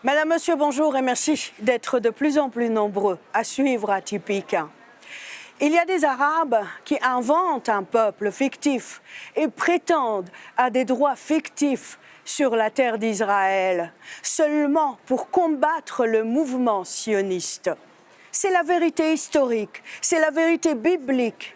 Madame, Monsieur, bonjour et merci d'être de plus en plus nombreux à suivre Atypique. Il y a des Arabes qui inventent un peuple fictif et prétendent à des droits fictifs sur la terre d'Israël, seulement pour combattre le mouvement sioniste. C'est la vérité historique, c'est la vérité biblique.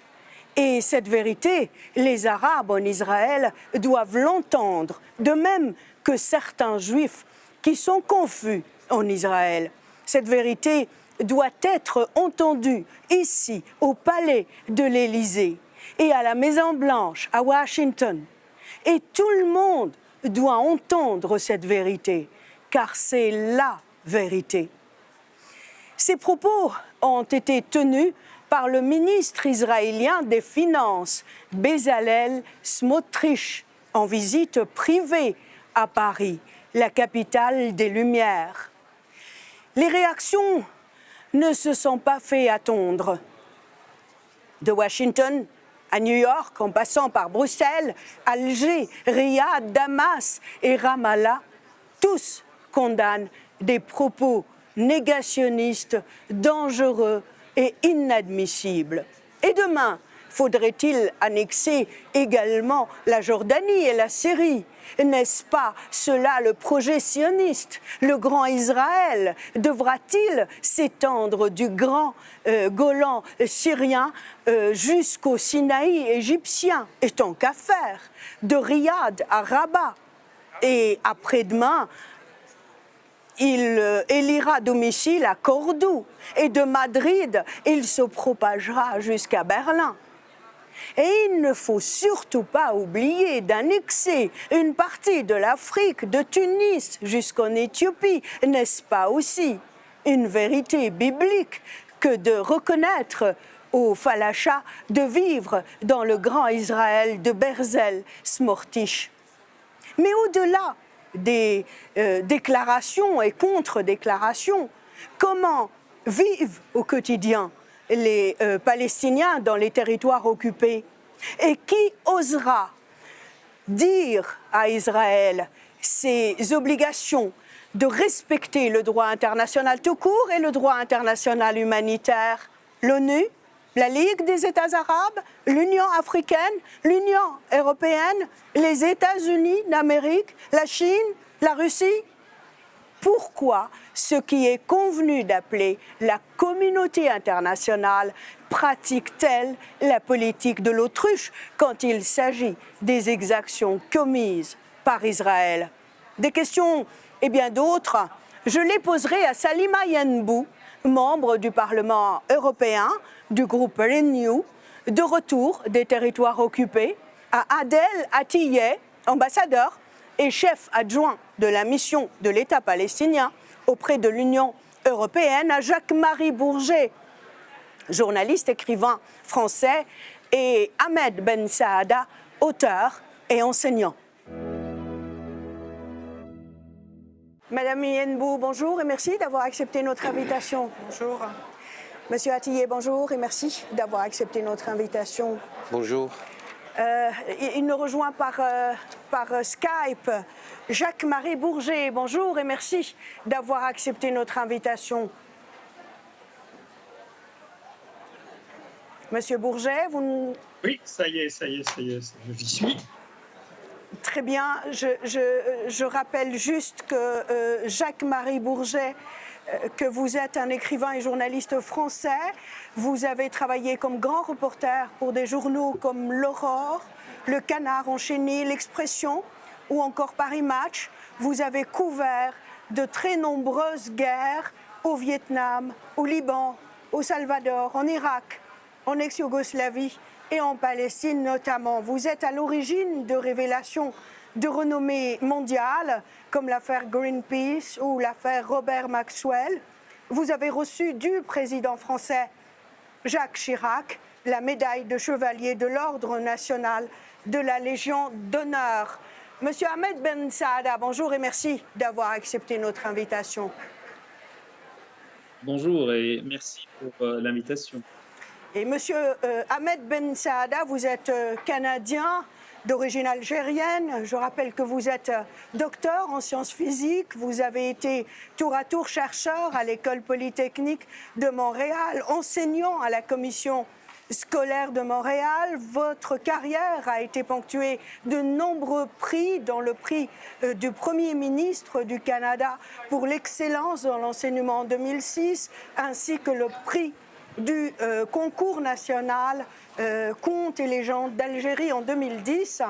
Et cette vérité, les Arabes en Israël doivent l'entendre, de même que certains Juifs qui sont confus en Israël. Cette vérité doit être entendue ici, au palais de l'Élysée et à la Maison-Blanche, à Washington. Et tout le monde doit entendre cette vérité, car c'est la vérité. Ces propos ont été tenus par le ministre israélien des Finances, Bezalel Smotrich, en visite privée à Paris, la capitale des Lumières. Les réactions ne se sont pas fait attendre. De Washington à New York, en passant par Bruxelles, Alger, Riyad, Damas et Ramallah, tous condamnent des propos négationnistes, dangereux et inadmissibles. Et demain, faudrait-il annexer également la Jordanie et la Syrie? N'est-ce pas cela le projet sioniste? Le grand Israël devra-t-il s'étendre du grand Golan syrien jusqu'au Sinaï égyptien? Et tant qu'à faire, de Riyad à Rabat. Et après-demain, il élira domicile à Cordoue. Et de Madrid, il se propagera jusqu'à Berlin. Et il ne faut surtout pas oublier d'annexer une partie de l'Afrique, de Tunis jusqu'en Éthiopie. N'est-ce pas aussi une vérité biblique que de reconnaître aux Falachas de vivre dans le grand Israël de Bezalel Smotrich? Mais au-delà des déclarations et contre-déclarations, comment vivent au quotidien les Palestiniens dans les territoires occupés? Et qui osera dire à Israël ses obligations de respecter le droit international tout court et le droit international humanitaire? L'ONU, la Ligue des États arabes, l'Union africaine, l'Union européenne, les États-Unis d'Amérique, la Chine, la Russie? Pourquoi ce qui est convenu d'appeler la communauté internationale pratique-t-elle la politique de l'autruche quand il s'agit des exactions commises par Israël? Des questions et bien d'autres, je les poserai à Salima Yenbou, membre du Parlement européen du groupe Renew, de retour des territoires occupés, à Adel Atiyeh, ambassadeur et chef adjoint de la mission de l'État palestinien auprès de l'Union européenne, à Jacques-Marie Bourget, journaliste, écrivain français, et Ahmed Ben Saada, auteur et enseignant. Madame Yenbou, bonjour et merci d'avoir accepté notre invitation. Bonjour. Monsieur Atiyeh, bonjour et merci d'avoir accepté notre invitation. Bonjour. Il nous rejoint par Skype Jacques-Marie Bourget. Bonjour et merci d'avoir accepté notre invitation. Monsieur Bourget, vous... Oui, ça y est, j'y suis. Très bien. Je rappelle juste que Jacques-Marie Bourget, que vous êtes un écrivain et journaliste français. Vous avez travaillé comme grand reporter pour des journaux comme L'Aurore, Le Canard enchaîné, L'Expression ou encore Paris Match. Vous avez couvert de très nombreuses guerres au Vietnam, au Liban, au Salvador, en Irak, en ex-Yougoslavie et en Palestine notamment. Vous êtes à l'origine de révélations de renommée mondiale, comme l'affaire Greenpeace ou l'affaire Robert Maxwell. Vous avez reçu du président français Jacques Chirac la médaille de chevalier de l'Ordre national de la Légion d'honneur. Monsieur Ahmed Ben Saada, bonjour et merci d'avoir accepté notre invitation. Bonjour et merci pour l'invitation. Et monsieur Ahmed Ben Saada, vous êtes canadien, d'origine algérienne. Je rappelle que vous êtes docteur en sciences physiques. Vous avez été tour à tour chercheur à l'École polytechnique de Montréal, enseignant à la commission scolaire de Montréal. Votre carrière a été ponctuée de nombreux prix, dont le prix du Premier ministre du Canada pour l'excellence dans l'enseignement en 2006, ainsi que le prix du concours national Contes et légendes d'Algérie en 2010.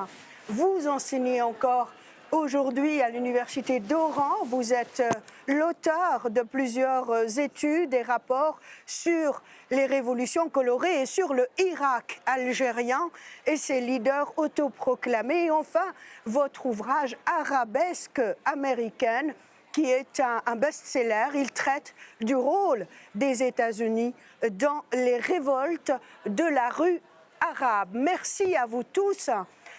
Vous enseignez encore aujourd'hui à l'Université d'Oran. Vous êtes l'auteur de plusieurs études et rapports sur les révolutions colorées et sur le Irak algérien et ses leaders autoproclamés. Et enfin, votre ouvrage Arabesque américaine, qui est un best-seller. Il traite du rôle des États-Unis dans les révoltes de la rue arabe. Merci à vous tous.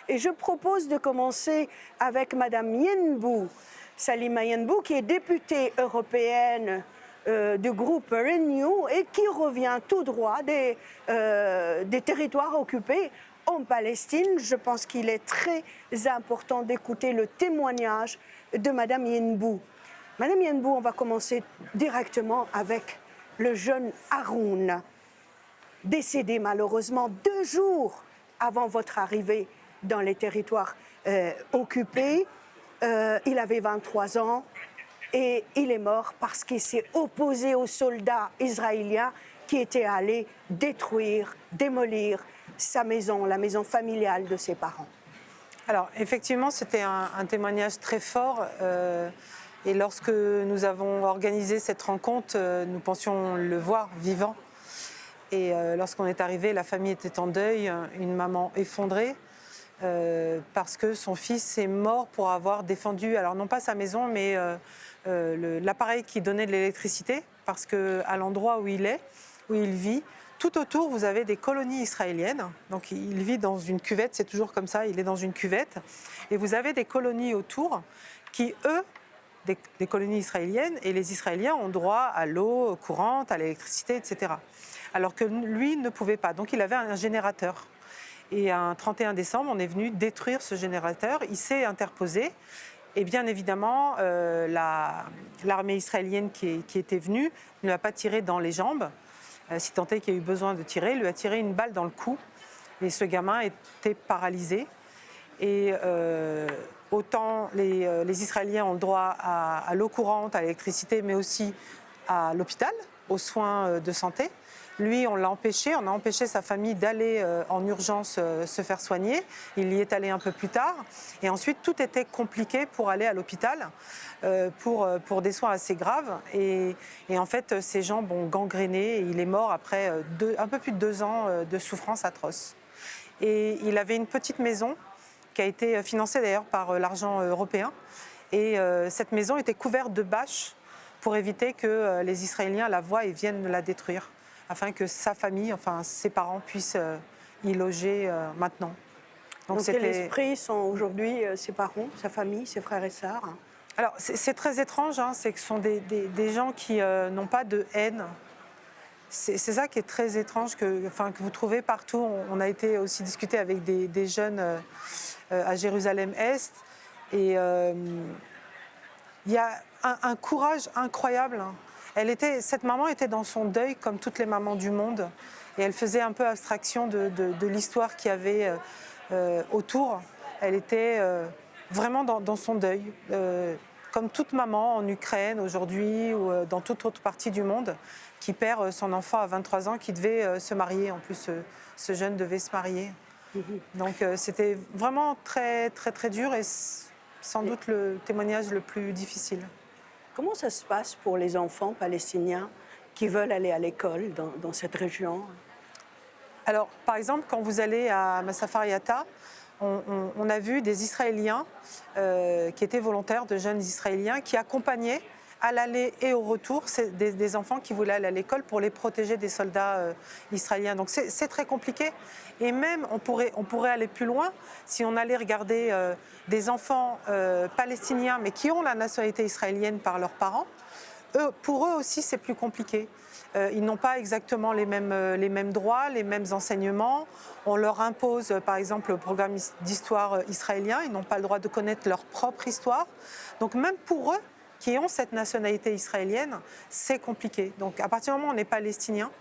Et je propose de commencer avec Madame Yenbou, Salima Yenbou, qui est députée européenne du groupe Renew et qui revient tout droit des territoires occupés en Palestine. Je pense qu'il est très important d'écouter le témoignage de Madame Yenbou. Madame Yenbou, on va commencer directement avec le jeune Haroun, décédé malheureusement 2 jours avant votre arrivée dans les territoires occupés. Il avait 23 ans et il est mort parce qu'il s'est opposé aux soldats israéliens qui étaient allés détruire, démolir sa maison, la maison familiale de ses parents. Alors effectivement, c'était un témoignage très fort. Et lorsque nous avons organisé cette rencontre, nous pensions le voir vivant. Et lorsqu'on est arrivé, la famille était en deuil, une maman effondrée, parce que son fils est mort pour avoir défendu, alors non pas sa maison, mais l'appareil qui donnait de l'électricité, parce qu'à l'endroit où il vit, tout autour, vous avez des colonies israéliennes. Donc il vit dans une cuvette, c'est toujours comme ça, il est dans une cuvette. Et vous avez des colonies autour qui, eux, des colonies israéliennes, et les Israéliens ont droit à l'eau courante, à l'électricité, etc. Alors que lui ne pouvait pas. Donc il avait un générateur. Et un 31 décembre, on est venu détruire ce générateur. Il s'est interposé. Et bien évidemment, l'armée israélienne qui était venue ne l'a pas tiré dans les jambes. Si tant est qu'il y a eu besoin de tirer, il lui a tiré une balle dans le cou. Et ce gamin était paralysé. Et autant les Israéliens ont le droit à l'eau courante, à l'électricité, mais aussi à l'hôpital, aux soins de santé. Lui, on a empêché sa famille d'aller en urgence se faire soigner. Il y est allé un peu plus tard. Et ensuite, tout était compliqué pour aller à l'hôpital pour des soins assez graves. Et en fait, ses jambes ont gangréné et il est mort après un peu plus de 2 ans de souffrance atroce. Et il avait une petite maison qui a été financée d'ailleurs par l'argent européen. Et cette maison était couverte de bâches pour éviter que les Israéliens la voient et viennent la détruire, afin que sa famille, enfin ses parents, puissent y loger maintenant. Donc quel esprit sont aujourd'hui ses parents, sa famille, ses frères et sœurs? Alors c'est très étrange, hein, c'est que ce sont des gens qui n'ont pas de haine. C'est ça qui est très étrange, que vous trouvez partout. On a été aussi discuter avec des jeunes à Jérusalem-Est. Et il y a un courage incroyable. Cette maman était dans son deuil, comme toutes les mamans du monde. Et elle faisait un peu abstraction de l'histoire qu'il y avait autour. Elle était vraiment dans son deuil. Comme toute maman en Ukraine aujourd'hui ou dans toute autre partie du monde, qui perd son enfant à 23 ans, qui devait se marier. En plus, ce jeune devait se marier. Donc c'était vraiment très, très, très dur et sans doute le témoignage le plus difficile. Comment ça se passe pour les enfants palestiniens qui veulent aller à l'école dans cette région? Alors, par exemple, quand vous allez à Massafar Yatta, on a vu des Israéliens qui étaient volontaires, de jeunes Israéliens, qui accompagnaient à l'aller et au retour des enfants qui voulaient aller à l'école pour les protéger des soldats israéliens. Donc c'est très compliqué. Et même, on pourrait aller plus loin si on allait regarder des enfants palestiniens, mais qui ont la nationalité israélienne par leurs parents. Pour eux aussi, c'est plus compliqué. Ils n'ont pas exactement les mêmes droits, les mêmes enseignements. On leur impose, par exemple, le programme d'histoire israélien. Ils n'ont pas le droit de connaître leur propre histoire. Donc même pour eux, qui ont cette nationalité israélienne, c'est compliqué. Donc à partir du moment où on est palestinien,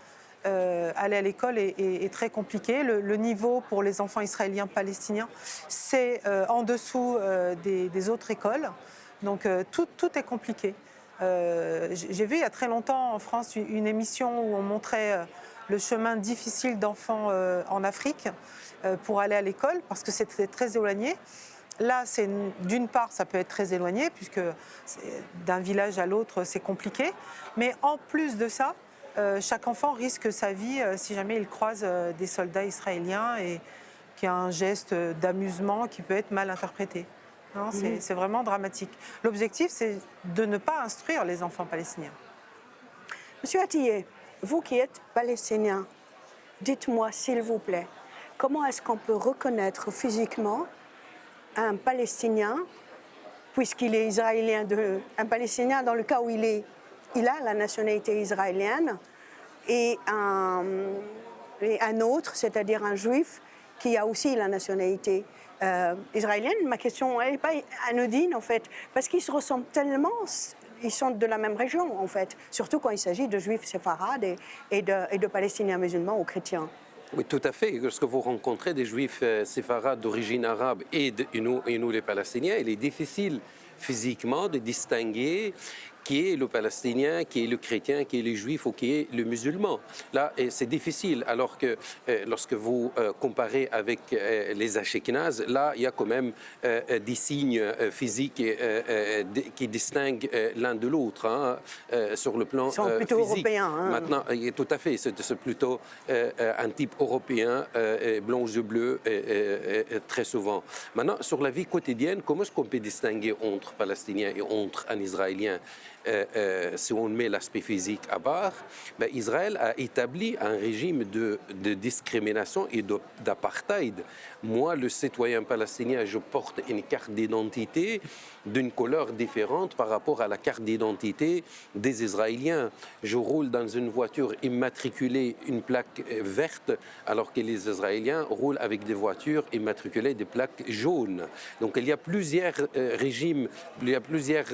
aller à l'école est très compliqué. Le niveau pour les enfants israéliens palestiniens, c'est en dessous des autres écoles. Donc tout est compliqué. J'ai vu il y a très longtemps en France une émission où on montrait le chemin difficile d'enfants en Afrique pour aller à l'école, parce que c'était très éloigné. Là, d'une part, ça peut être très éloigné, puisque d'un village à l'autre, c'est compliqué. Mais en plus de ça, chaque enfant risque sa vie si jamais il croise des soldats israéliens et qu'il y a un geste d'amusement qui peut être mal interprété. Non, c'est vraiment dramatique. L'objectif, c'est de ne pas instruire les enfants palestiniens. Monsieur Atiyeh, vous qui êtes palestinien, dites-moi s'il vous plaît, comment est-ce qu'on peut reconnaître physiquement un Palestinien, puisqu'il est israélien, un Palestinien dans le cas où il a la nationalité israélienne, et un autre, c'est-à-dire un juif, qui a aussi la nationalité israélienne. Ma question n'est pas anodine, en fait, parce qu'ils se ressemblent tellement, ils sont de la même région, en fait, surtout quand il s'agit de juifs séfarades et de Palestiniens musulmans ou chrétiens. Oui, tout à fait. Lorsque vous rencontrez des juifs séfarades d'origine arabe et nous, les Palestiniens, il est difficile physiquement de distinguer qui est le Palestinien, qui est le chrétien, qui est le juif ou qui est le musulman. Là, c'est difficile, alors que lorsque vous comparez avec les Ashkénazes, là, il y a quand même des signes physiques qui distinguent l'un de l'autre, hein, sur le plan physique. Ils sont plutôt européens. Hein. Maintenant, tout à fait, c'est plutôt un type européen, blanc aux yeux bleus, très souvent. Maintenant, sur la vie quotidienne, comment est-ce qu'on peut distinguer entre Palestiniens et entre un Israélien? Si on met l'aspect physique à part, ben Israël a établi un régime de discrimination et d'apartheid. Moi, le citoyen palestinien, je porte une carte d'identité d'une couleur différente par rapport à la carte d'identité des Israéliens. Je roule dans une voiture immatriculée, une plaque verte, alors que les Israéliens roulent avec des voitures immatriculées, des plaques jaunes. Donc il y a plusieurs régimes, il y a plusieurs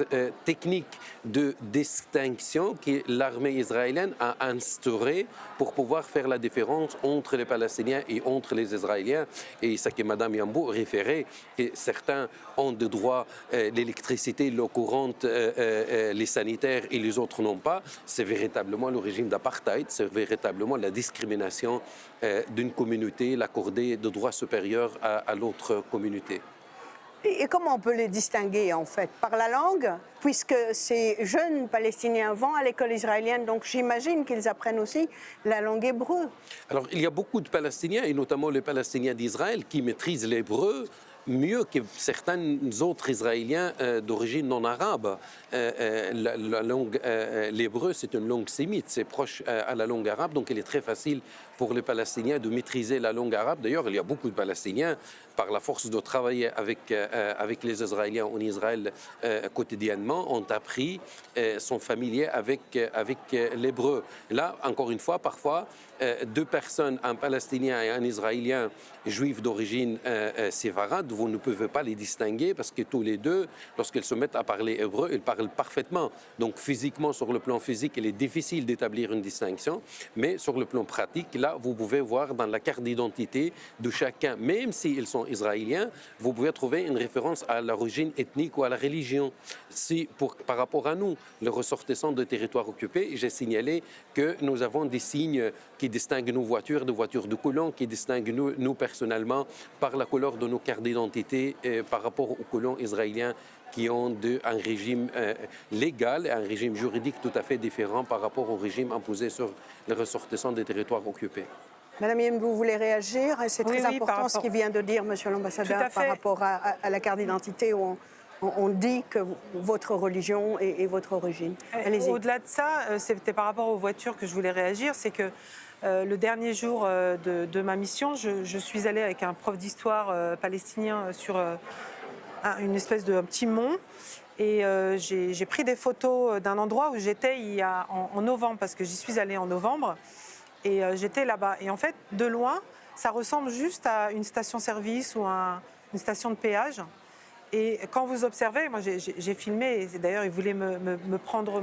techniques de distinction que l'armée israélienne a instaurées pour pouvoir faire la différence entre les Palestiniens et entre les Israéliens. Et ce que Mme Yambou référait, que certains ont de droit l'électricité, l'eau courante, les sanitaires et les autres n'ont pas, c'est véritablement le régime d'apartheid, c'est véritablement la discrimination d'une communauté, l'accorder de droits supérieurs à l'autre communauté. Et comment on peut les distinguer, en fait? Par la langue, puisque ces jeunes Palestiniens vont à l'école israélienne, donc j'imagine qu'ils apprennent aussi la langue hébreu. Alors, il y a beaucoup de Palestiniens, et notamment les Palestiniens d'Israël, qui maîtrisent l'hébreu mieux que certains autres Israéliens d'origine non arabe. L'hébreu, c'est une langue sémite, c'est proche à la langue arabe, donc il est très facile pour les Palestiniens de maîtriser la langue arabe. D'ailleurs, il y a beaucoup de Palestiniens, par la force de travailler avec les Israéliens en Israël quotidiennement, ont appris, sont familiers avec l'hébreu. Là, encore une fois, parfois, deux personnes, un Palestinien et un Israélien juif d'origine séfarade, vous ne pouvez pas les distinguer parce que tous les deux, lorsqu'ils se mettent à parler hébreu, ils parlent parfaitement. Donc physiquement, sur le plan physique, il est difficile d'établir une distinction, mais sur le plan pratique, là, vous pouvez voir dans la carte d'identité de chacun, même s'ils sont israéliens, vous pouvez trouver une référence à l'origine ethnique ou à la religion. Si, par rapport à nous, les ressortissants de territoires occupés, j'ai signalé que nous avons des signes qui distinguent nos voitures de voitures de colons, qui distinguent nous personnellement par la couleur de nos cartes d'identité par rapport aux colons israéliens qui ont un régime légal et un régime juridique tout à fait différent par rapport au régime imposé sur les ressortissants des territoires occupés. Madame Yem, vous voulez réagir? C'est très important ce qu'il vient de dire, Monsieur l'ambassadeur, par rapport à la carte d'identité où on dit que votre religion et votre origine. Au-delà de ça, c'était par rapport aux voitures que je voulais réagir, c'est que le dernier jour de ma mission, je suis allée avec un prof d'histoire palestinien sur une espèce de petit mont. Et j'ai pris des photos d'un endroit où j'étais en novembre, parce que j'y suis allée en novembre. Et j'étais là-bas. Et en fait, de loin, ça ressemble juste à une station-service ou une station de péage. Et quand vous observez, moi j'ai filmé, et d'ailleurs ils voulaient me prendre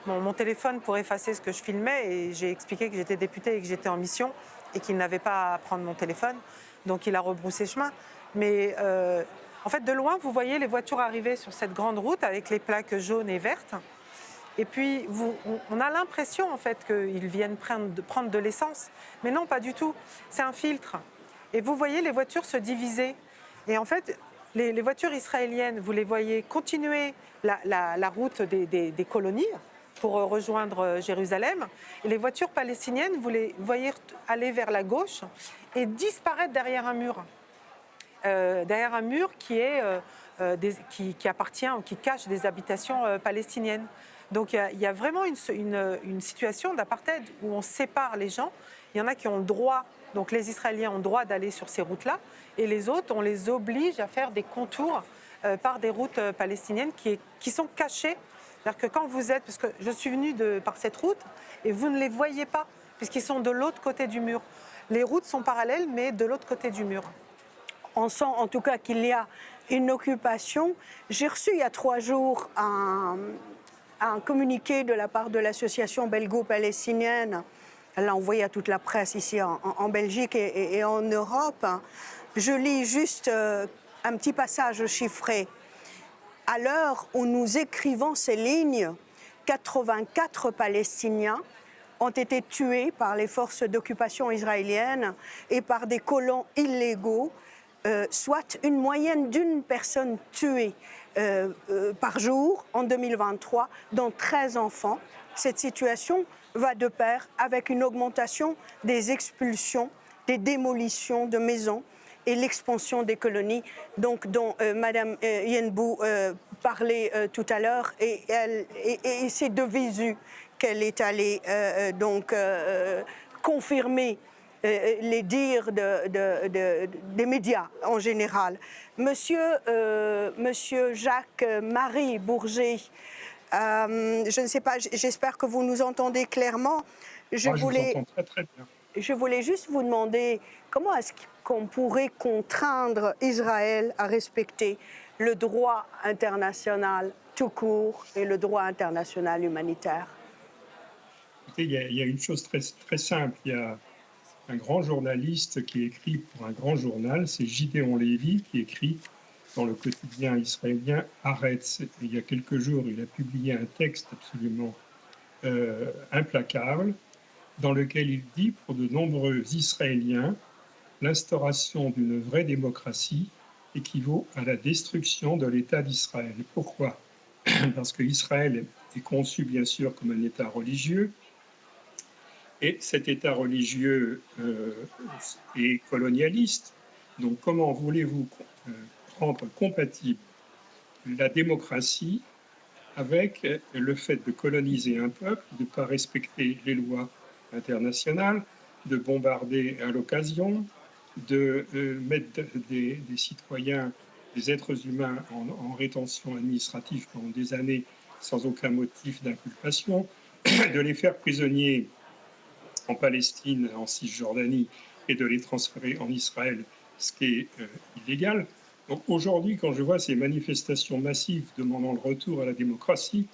mon téléphone pour effacer ce que je filmais, et j'ai expliqué que j'étais députée et que j'étais en mission et qu'il n'avait pas à prendre mon téléphone, donc il a rebroussé chemin. Mais en fait, de loin, vous voyez les voitures arriver sur cette grande route avec les plaques jaunes et vertes, et puis on a l'impression en fait qu'ils viennent prendre de l'essence, mais non, pas du tout, c'est un filtre. Et vous voyez les voitures se diviser, et en fait, les voitures israéliennes, vous les voyez continuer la route des colonies pour rejoindre Jérusalem. Et les voitures palestiniennes, vous les voyez aller vers la gauche et disparaître derrière un mur. Derrière un mur qui appartient ou qui cache des habitations palestiniennes. Donc il y a vraiment une situation d'apartheid où on sépare les gens. Il y en a qui ont le droit, donc les Israéliens ont le droit d'aller sur ces routes-là, et les autres, on les oblige à faire des contours par des routes palestiniennes qui sont cachées. C'est-à-dire que quand vous êtes, parce que je suis venue par cette route, et vous ne les voyez pas, puisqu'ils sont de l'autre côté du mur. Les routes sont parallèles, mais de l'autre côté du mur. On sent en tout cas qu'il y a une occupation. J'ai reçu il y a 3 jours un communiqué de la part de l'association belgo-palestinienne. Elle l'a envoyé à toute la presse ici en Belgique et en Europe. Je lis juste un petit passage chiffré. À l'heure où nous écrivons ces lignes, 84 Palestiniens ont été tués par les forces d'occupation israéliennes et par des colons illégaux, soit une moyenne d'une personne tuée par jour en 2023, dont 13 enfants. Cette situation va de pair avec une augmentation des expulsions, des démolitions de maisons et l'expansion des colonies, donc, dont Mme Yenbou parlait tout à l'heure, et c'est de visu qu'elle est allée confirmer les dires des médias en général. Monsieur Jacques-Marie Bourget, je ne sais pas, j'espère que vous nous entendez clairement. Je vous entends très très bien. Je voulais juste vous demander comment est-ce qu'on pourrait contraindre Israël à respecter le droit international tout court et le droit international humanitaire. Écoutez, il y a une chose très, très simple. Il y a un grand journaliste qui écrit pour un grand journal, c'est Gideon Lévy, qui écrit dans le quotidien israélien Haaretz. Et il y a quelques jours, il a publié un texte absolument implacable, dans lequel il dit, pour de nombreux Israéliens, l'instauration d'une vraie démocratie équivaut à la destruction de l'État d'Israël. Et pourquoi ? Parce qu'Israël est conçu bien sûr comme un État religieux, et cet État religieux est colonialiste. Donc comment voulez-vous rendre compatible la démocratie avec le fait de coloniser un peuple, de ne pas respecter les lois internationales, de bombarder à l'occasion, de mettre des citoyens, des êtres humains en rétention administrative pendant des années sans aucun motif d'inculpation, de les faire prisonniers en Palestine, en Cisjordanie, et de les transférer en Israël, ce qui est illégal. Donc aujourd'hui, quand je vois ces manifestations massives demandant le retour à la démocratie,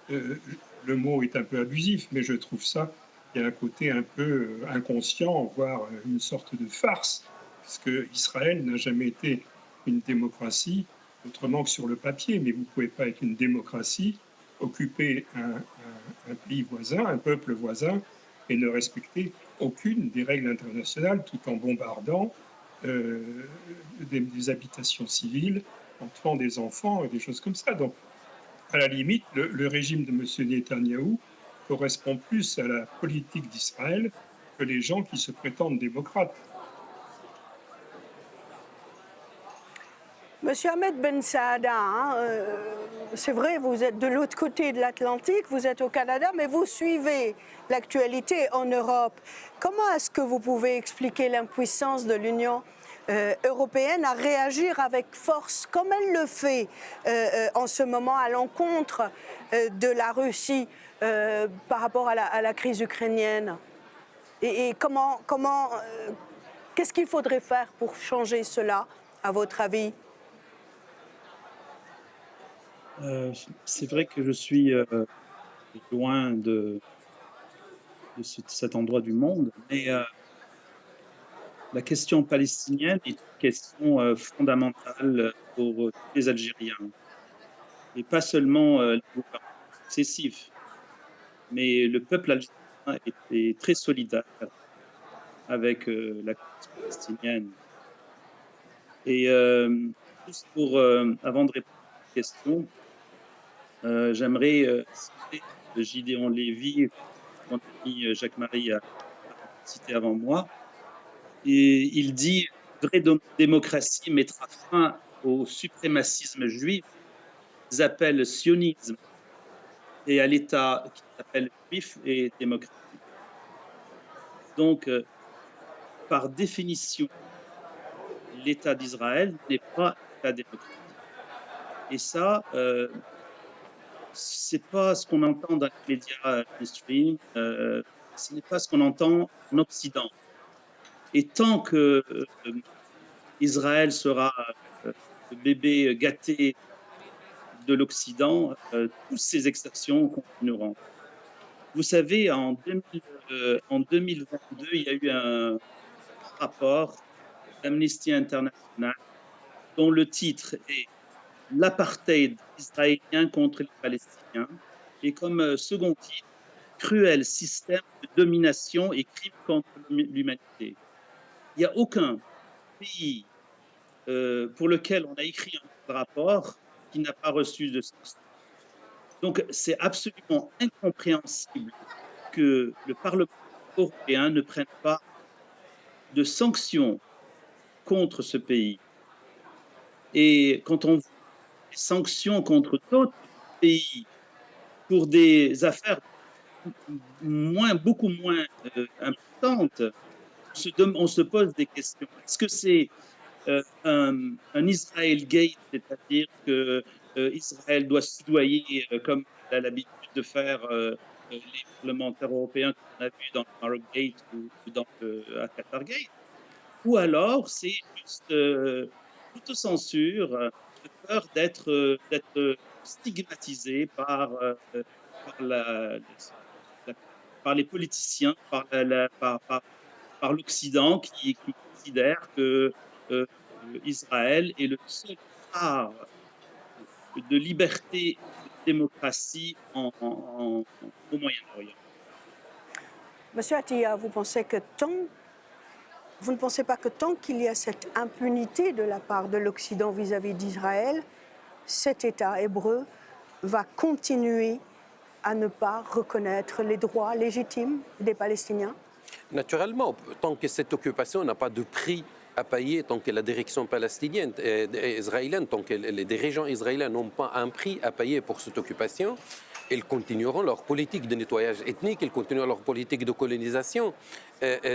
le mot est un peu abusif, mais je trouve ça, il y a un côté un peu inconscient, voire une sorte de farce, parce que Israël n'a jamais été une démocratie, autrement que sur le papier, mais vous ne pouvez pas être une démocratie, occuper un pays voisin, un peuple voisin, et ne respecter aucune des règles internationales, tout en bombardant des habitations civiles, en tuant des enfants et des choses comme ça. Donc, à la limite, le régime de M. Netanyahou correspond plus à la politique d'Israël que les gens qui se prétendent démocrates. Monsieur Ahmed Ben Saada, c'est vrai, vous êtes de l'autre côté de l'Atlantique, vous êtes au Canada, mais vous suivez l'actualité en Europe. Comment est-ce que vous pouvez expliquer l'impuissance de l'Union européenne à réagir avec force, comme elle le fait en ce moment à l'encontre de la Russie par rapport à la crise ukrainienne? Et qu'est-ce qu'il faudrait faire pour changer cela, à votre avis? C'est vrai que je suis loin de cet endroit du monde, mais la question palestinienne est une question fondamentale pour tous les Algériens, et pas seulement les gouvernements successifs, mais le peuple algérien est très solidaire avec la question palestinienne. Et juste avant de répondre à cette question, j'aimerais citer Gideon Lévy, mon ami Jacques-Marie a cité avant moi. Et il dit « Vraie démocratie mettra fin au suprémacisme juif, qu'ils appellent sionisme, et à l'État qui s'appelle juif et démocratique. » Donc, par définition, l'État d'Israël n'est pas un État démocratique. Et ça, c'est pas ce qu'on entend dans les médias mainstream, ce n'est pas ce qu'on entend en Occident. Et tant que Israël sera le bébé gâté de l'Occident, toutes ces exactions continueront. Vous savez, en 2022, il y a eu un rapport d'Amnesty International dont le titre est « L'apartheid israélien contre les Palestiniens » et comme second titre « Cruel système de domination et crimes contre l'humanité ». Il n'y a aucun pays pour lequel on a écrit un rapport qui n'a pas reçu de sanctions. Donc, c'est absolument incompréhensible que le Parlement européen ne prenne pas de sanctions contre ce pays. Et quand on voit des sanctions contre d'autres pays pour des affaires beaucoup moins importantes, on se pose des questions. Est-ce que c'est un Israel Gate, c'est-à-dire que Israël doit soudoyer, comme il a l'habitude de faire les parlementaires européens qu'on a vu dans le Marogate ou dans le Qatar Gate, ou alors c'est juste autocensure, de peur d'être stigmatisé par les politiciens, par l'Occident qui considère que Israël est le seul phare de liberté et de démocratie au Moyen-Orient. Monsieur Attia, vous ne pensez pas que tant qu'il y a cette impunité de la part de l'Occident vis-à-vis d'Israël, cet État hébreu va continuer à ne pas reconnaître les droits légitimes des Palestiniens? Naturellement, tant que cette occupation n'a pas de prix à payer, tant que la direction palestinienne et israélienne, tant que les dirigeants israéliens n'ont pas un prix à payer pour cette occupation, ils continueront leur politique de nettoyage ethnique, ils continueront leur politique de colonisation.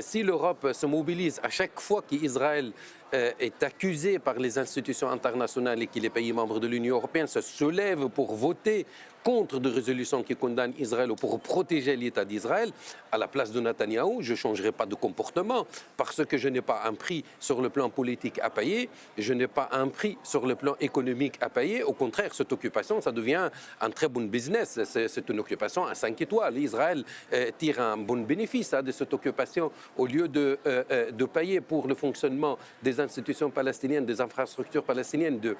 Si l'Europe se mobilise à chaque fois qu'Israël est accusé par les institutions internationales et que les pays membres de l'Union européenne se soulèvent pour voter contre des résolutions qui condamnent Israël ou pour protéger l'État d'Israël, à la place de Netanyahou, je ne changerai pas de comportement parce que je n'ai pas un prix sur le plan politique à payer, je n'ai pas un prix sur le plan économique à payer. Au contraire, cette occupation, ça devient un très bon business. C'est une occupation à 5 étoiles. Israël tire un bon bénéfice de cette occupation au lieu de payer pour le fonctionnement des institutions palestiniennes, des infrastructures palestiniennes, de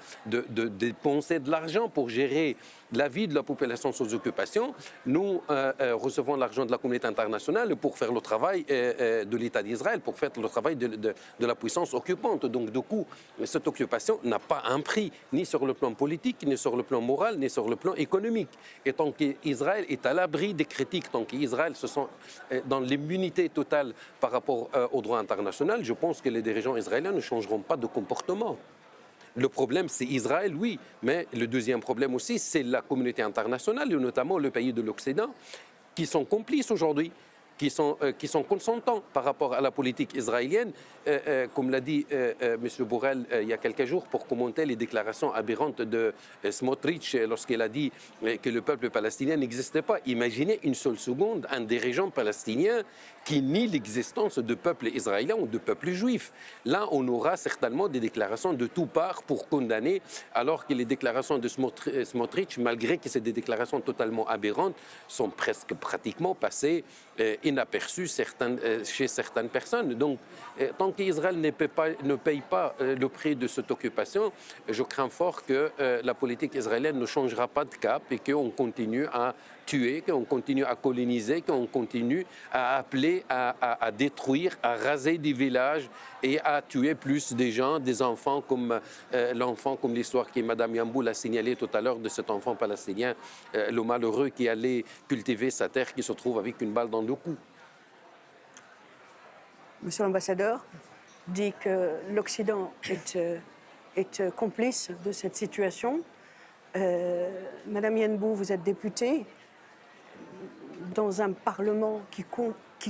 dépenser de l'argent pour gérer la vie de la population sous occupation. Nous recevons l'argent de la communauté internationale pour faire le travail de l'État d'Israël, pour faire le travail de la puissance occupante. Donc, du coup, cette occupation n'a pas un prix, ni sur le plan politique, ni sur le plan moral, ni sur le plan économique. Et tant qu'Israël est à l'abri des critiques, tant qu'Israël se sent dans l'immunité totale par rapport au droit international, je pense que les dirigeants israéliens ne changeront pas de comportement. Le problème, c'est Israël, oui, mais le deuxième problème aussi, c'est la communauté internationale, et notamment le pays de l'Occident, qui sont complices aujourd'hui. qui sont consentants par rapport à la politique israélienne, comme l'a dit M. Borrell il y a quelques jours pour commenter les déclarations aberrantes de Smotrich lorsqu'il a dit que le peuple palestinien n'existait pas. Imaginez une seule seconde un dirigeant palestinien qui nie l'existence de peuple israélien ou de peuple juif. Là, on aura certainement des déclarations de toutes parts pour condamner, alors que les déclarations de Smotrich, malgré que c'est des déclarations totalement aberrantes, sont presque pratiquement passées inaperçues chez certaines personnes. Donc, tant qu'Israël ne paye pas le prix de cette occupation, je crains fort que la politique israélienne ne changera pas de cap et qu'on continue à tuer, qu'on continue à coloniser, qu'on continue à appeler à détruire, à raser des villages et à tuer plus des gens, des enfants, comme l'histoire que Mme Yamboul a signalée tout à l'heure de cet enfant palestinien, le malheureux qui allait cultiver sa terre, qui se trouve avec une balle dans le cou. Monsieur l'ambassadeur dit que l'Occident est complice de cette situation. Madame Yenbou, vous êtes députée dans un Parlement qui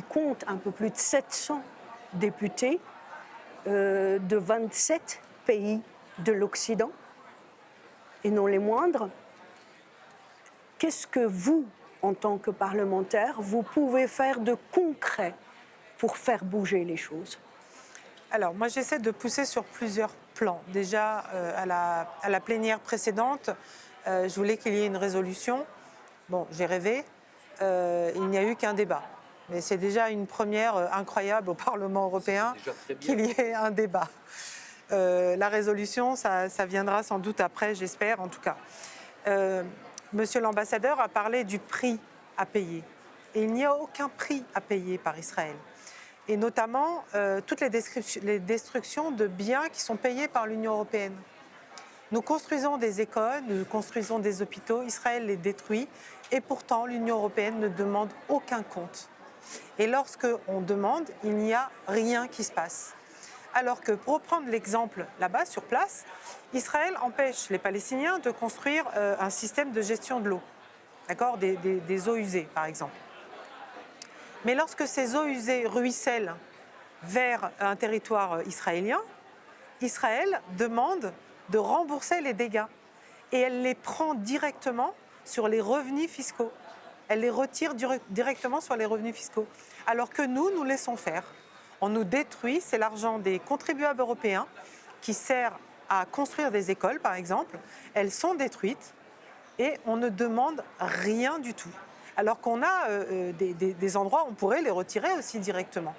compte un peu plus de 700 députés de 27 pays de l'Occident, et non les moindres. Qu'est-ce que vous, en tant que parlementaire, vous pouvez faire de concret pour faire bouger les choses? Alors, moi, j'essaie de pousser sur plusieurs plans. Déjà, à la plénière précédente, je voulais qu'il y ait une résolution. Bon, j'ai rêvé. Il n'y a eu qu'un débat. Mais c'est déjà une première incroyable au Parlement européen qu'il y ait un débat. La résolution, ça viendra sans doute après, j'espère en tout cas. Monsieur l'ambassadeur a parlé du prix à payer. Et il n'y a aucun prix à payer par Israël. Et notamment toutes les destructions de biens qui sont payés par l'Union européenne. Nous construisons des écoles, nous construisons des hôpitaux, Israël les détruit, et pourtant l'Union européenne ne demande aucun compte. Et lorsqu'on demande, il n'y a rien qui se passe. Alors que, pour prendre l'exemple là-bas, sur place, Israël empêche les Palestiniens de construire un système de gestion de l'eau, d'accord, des eaux usées, par exemple. Mais lorsque ces eaux usées ruissellent vers un territoire israélien, Israël demande de rembourser les dégâts. Et elle les prend directement sur les revenus fiscaux. Elle les retire directement sur les revenus fiscaux. Alors que nous laissons faire. On nous détruit, c'est l'argent des contribuables européens qui sert à construire des écoles, par exemple. Elles sont détruites et on ne demande rien du tout. Alors qu'on a des endroits où on pourrait les retirer aussi directement,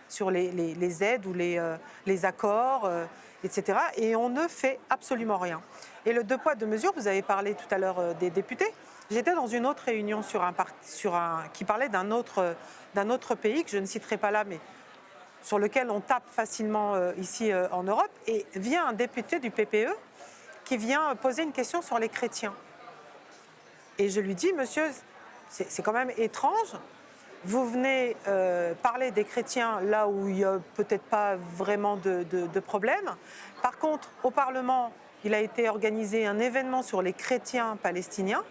sur les aides ou les accords, etc. Et on ne fait absolument rien. Et le deux poids, deux mesures, vous avez parlé tout à l'heure des députés. J'étais dans une autre réunion qui parlait d'un autre pays, que je ne citerai pas là, mais sur lequel on tape facilement ici en Europe. Et vient un député du PPE qui vient poser une question sur les chrétiens. Et je lui dis, monsieur, c'est quand même étrange. Vous venez parler des chrétiens là où il n'y a peut-être pas vraiment de problème. Par contre, au Parlement, il a été organisé un événement sur les chrétiens palestiniens.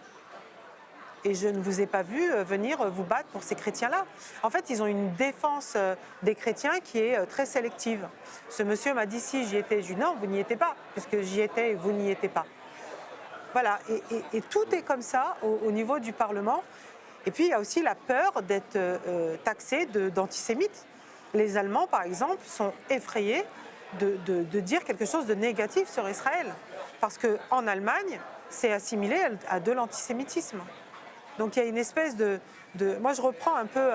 Et je ne vous ai pas vu venir vous battre pour ces chrétiens-là. En fait, ils ont une défense des chrétiens qui est très sélective. Ce monsieur m'a dit, si j'y étais, je lui ai dit, non, vous n'y étiez pas, puisque j'y étais et vous n'y étiez pas. Voilà, et tout est comme ça au niveau du Parlement. Et puis, il y a aussi la peur d'être taxé d'antisémites. Les Allemands, par exemple, sont effrayés de dire quelque chose de négatif sur Israël. Parce qu'en Allemagne, c'est assimilé à de l'antisémitisme. Donc, il y a une espèce moi, je reprends un peu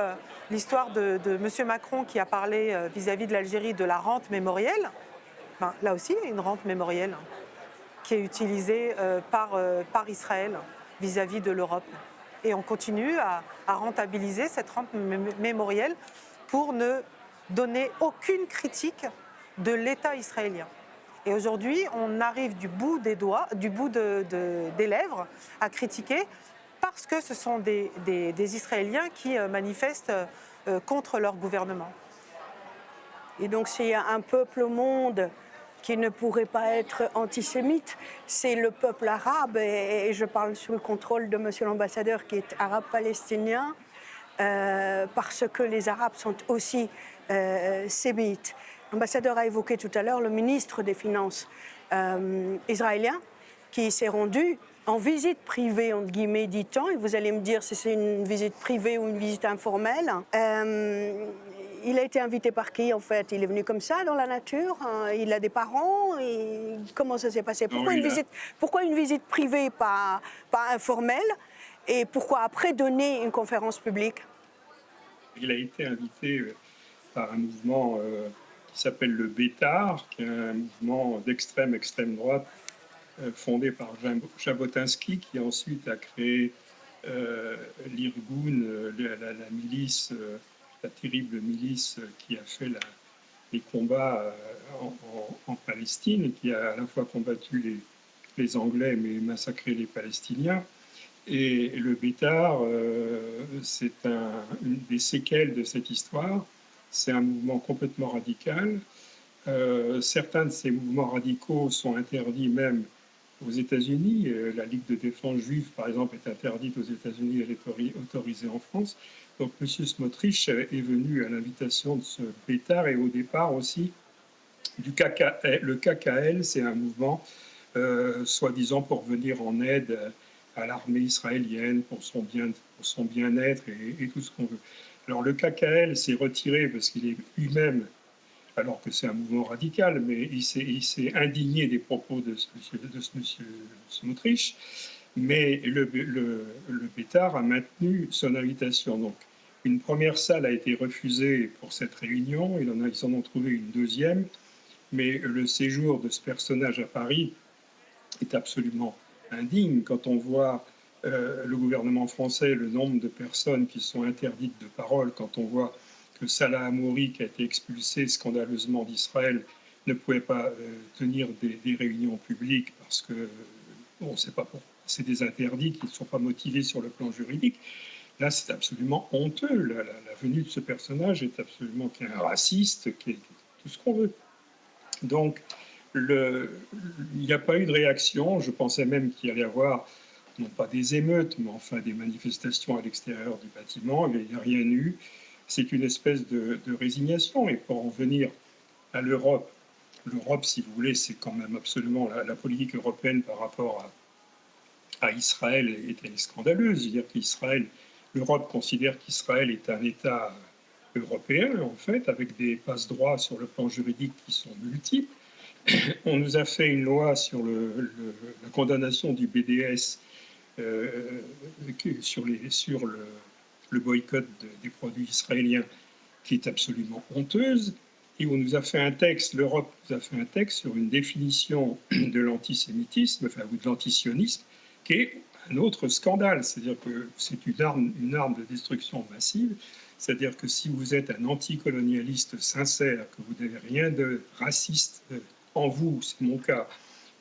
l'histoire de M. Macron qui a parlé vis-à-vis de l'Algérie de la rente mémorielle. Ben, là aussi, il y a une rente mémorielle qui est utilisée par Israël vis-à-vis de l'Europe. Et on continue à rentabiliser cette rente mémorielle pour ne donner aucune critique de l'État israélien. Et aujourd'hui, on arrive du bout des lèvres à critiquer parce que ce sont des Israéliens qui manifestent contre leur gouvernement. Et donc, s'il y a un peuple au monde qui ne pourrait pas être antisémite, c'est le peuple arabe, et je parle sous le contrôle de monsieur l'ambassadeur qui est arabe-palestinien, parce que les Arabes sont aussi sémites. L'ambassadeur a évoqué tout à l'heure le ministre des Finances israélien qui s'est rendu en visite privée, entre guillemets, dit-on, et vous allez me dire si c'est une visite privée ou une visite informelle. Il a été invité par qui, en fait? Il est venu comme ça, dans la nature? Il a des parents? Et comment ça s'est passé? Pourquoi une visite privée, pas informelle? Et pourquoi après donner une conférence publique? Il a été invité par un mouvement qui s'appelle le Bétar, qui est un mouvement d'extrême droite fondé par Jabotinsky, qui ensuite a créé l'Irgun, la milice, la terrible milice qui a fait les combats en Palestine, et qui a à la fois combattu les Anglais mais massacré les Palestiniens. Et le Bétar, c'est une des séquelles de cette histoire. C'est un mouvement complètement radical. Certains de ces mouvements radicaux sont interdits même aux États-Unis. La Ligue de défense juive, par exemple, est interdite aux États-Unis, elle est autorisée en France. Donc M. Smotrich est venu à l'invitation de ce Bétar et au départ aussi du KKL. Le KKL, c'est un mouvement soi-disant pour venir en aide à l'armée israélienne, pour son bien-être et tout ce qu'on veut. Alors le KKL s'est retiré parce qu'il est lui-même, alors que c'est un mouvement radical, mais il s'est indigné des propos de ce monsieur Smotrich, mais le Bétar a maintenu son invitation. Donc une première salle a été refusée pour cette réunion, ils en ont trouvé une deuxième, mais le séjour de ce personnage à Paris est absolument indigne. Quand on voit le gouvernement français, le nombre de personnes qui sont interdites de parole, quand on voit que Salah Hamouri, qui a été expulsé scandaleusement d'Israël, ne pouvait pas tenir des réunions publiques parce que, on ne sait pas pourquoi, c'est des interdits qui ne sont pas motivés sur le plan juridique. Là, c'est absolument honteux. La venue de ce personnage est absolument un raciste, qui est tout ce qu'on veut. Donc, il n'y a pas eu de réaction. Je pensais même qu'il allait y avoir, non pas des émeutes, mais enfin des manifestations à l'extérieur du bâtiment. Il n'y a rien eu. C'est une espèce de résignation. Et pour en venir à l'Europe, si vous voulez, c'est quand même absolument la politique européenne par rapport à Israël est scandaleuse. C'est-à-dire qu'Israël, l'Europe considère qu'Israël est un État européen, en fait, avec des passe-droits sur le plan juridique qui sont multiples. On nous a fait une loi sur la condamnation du BDS sur le boycott des produits israéliens, qui est absolument honteuse. Et on nous a fait un texte, l'Europe nous a fait un texte sur une définition de l'antisémitisme, ou de l'antisionisme, qui est un autre scandale. C'est-à-dire que c'est une arme de destruction massive. C'est-à-dire que si vous êtes un anticolonialiste sincère, que vous n'avez rien de raciste en vous, c'est mon cas,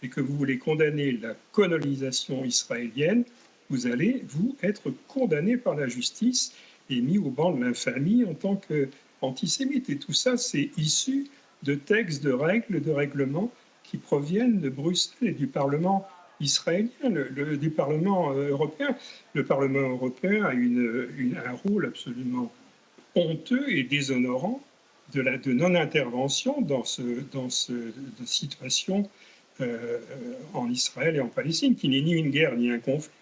et que vous voulez condamner la colonisation israélienne, vous allez, être condamné par la justice et mis au banc de l'infamie en tant qu'antisémite. Et tout ça, c'est issu de textes, de règles, de règlements qui proviennent de Bruxelles et du Parlement israélien, du Parlement européen. Le Parlement européen a un rôle absolument honteux et déshonorant de non-intervention dans cette situation en Israël et en Palestine, qui n'est ni une guerre ni un conflit.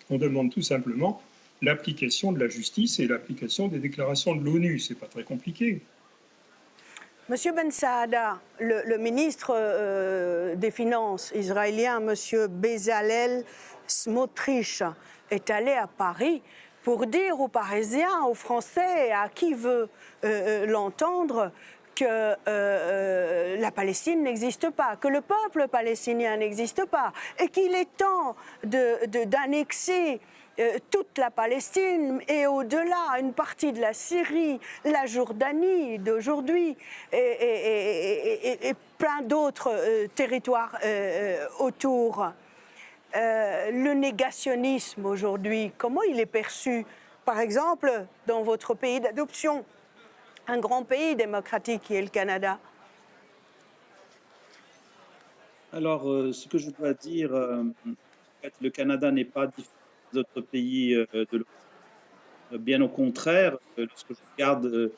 On demande tout simplement l'application de la justice et l'application des déclarations de l'ONU. C'est pas très compliqué. Monsieur Ben Saada, le ministre des Finances israélien, Monsieur Bezalel Smotrich, est allé à Paris pour dire aux Parisiens, aux Français et à qui veut l'entendre que la Palestine n'existe pas, que le peuple palestinien n'existe pas, et qu'il est temps d'annexer toute la Palestine et au-delà, une partie de la Syrie, la Jordanie d'aujourd'hui et plein d'autres territoires autour. Le négationnisme aujourd'hui, comment il est perçu? Par exemple, dans votre pays d'adoption, un grand pays démocratique qui est le Canada. Alors, ce que je dois dire, en fait, le Canada n'est pas différent des autres pays de l'Occident. Bien au contraire, lorsque je regarde, vous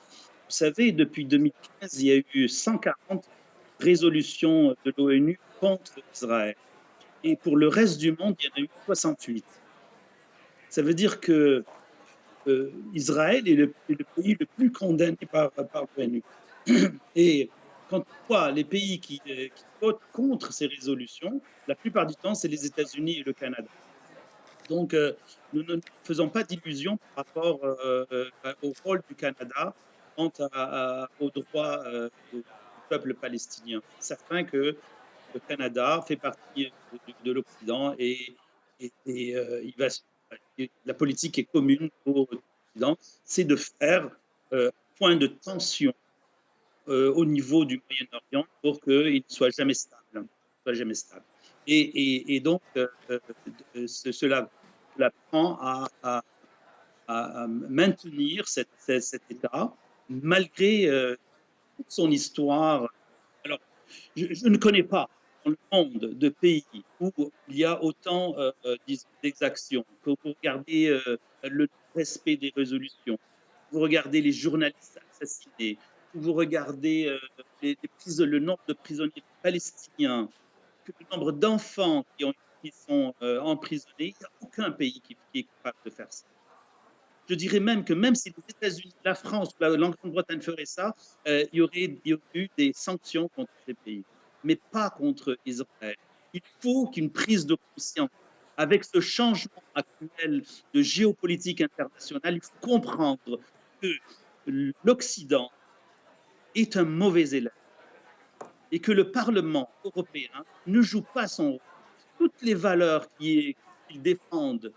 savez, depuis 2015, il y a eu 140 résolutions de l'ONU contre Israël. Et pour le reste du monde, il y en a eu 68. Ça veut dire que Israël est le pays le plus condamné par l'ONU. Et quand on voit les pays qui votent contre ces résolutions, la plupart du temps, c'est les États-Unis et le Canada. Donc, nous ne faisons pas d'illusions par rapport au rôle du Canada quant aux droits du peuple palestinien. C'est certain que le Canada fait partie de l'Occident et la politique est commune pour l'Occident, c'est de faire point de tension au niveau du Moyen-Orient pour qu'il ne soit jamais stable. Et donc, cela prend à maintenir cet État malgré toute son histoire. Alors, je ne connais pas dans le monde de pays où il y a autant d'exactions. Vous regardez le respect des résolutions, vous regardez les journalistes assassinés, vous regardez le nombre de prisonniers palestiniens, le nombre d'enfants qui sont emprisonnés, il n'y a aucun pays qui est capable de faire ça. Je dirais même que même si les États-Unis, la France ou la Grande-Bretagne feraient ça, il y aurait eu des sanctions contre ces pays, mais pas contre Israël. Il faut qu'une prise de conscience. Avec ce changement actuel de géopolitique internationale, il faut comprendre que l'Occident est un mauvais élève et que le Parlement européen ne joue pas son rôle. Toutes les valeurs qu'ils défendent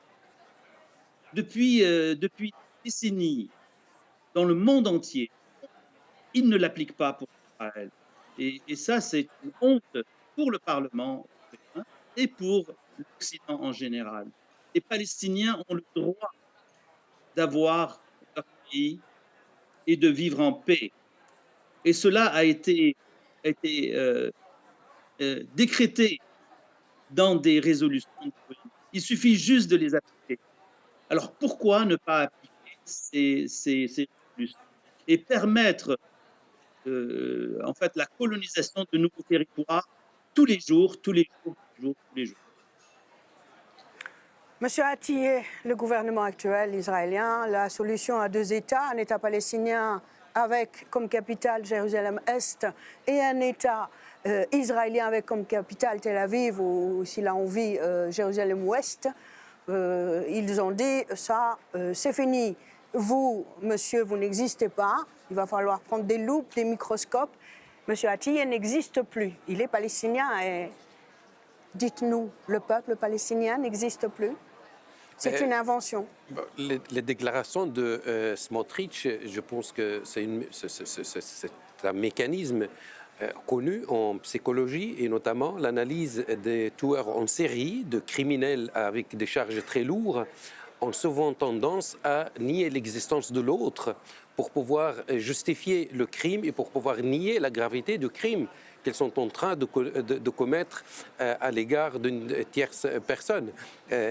depuis des décennies dans le monde entier, ils ne l'appliquent pas pour Israël. Et ça, c'est une honte pour le Parlement européen et pour l'Occident en général. Les Palestiniens ont le droit d'avoir leur pays et de vivre en paix. Et cela a été décrété dans des résolutions. Il suffit juste de les appliquer. Alors pourquoi ne pas appliquer ces résolutions et permettre en fait la colonisation de nouveaux territoires tous les jours. Monsieur Atiyeh, le gouvernement actuel israélien, la solution à deux États, un État palestinien avec comme capitale Jérusalem-Est et un État israélien avec comme capitale Tel Aviv ou, s'il a envie, Jérusalem-Ouest, ils ont dit ça, c'est fini. Vous, monsieur, vous n'existez pas. Il va falloir prendre des loupes, des microscopes. Monsieur Atiyeh n'existe plus. Il est palestinien et dites-nous, le peuple palestinien n'existe plus? C'est une invention. Les déclarations de Smotrich, je pense que c'est un mécanisme connu en psychologie et notamment l'analyse des tueurs en série, de criminels avec des charges très lourdes, ont souvent tendance à nier l'existence de l'autre pour pouvoir justifier le crime et pour pouvoir nier la gravité du crime qu'ils sont en train de commettre à l'égard d'une tierce personne.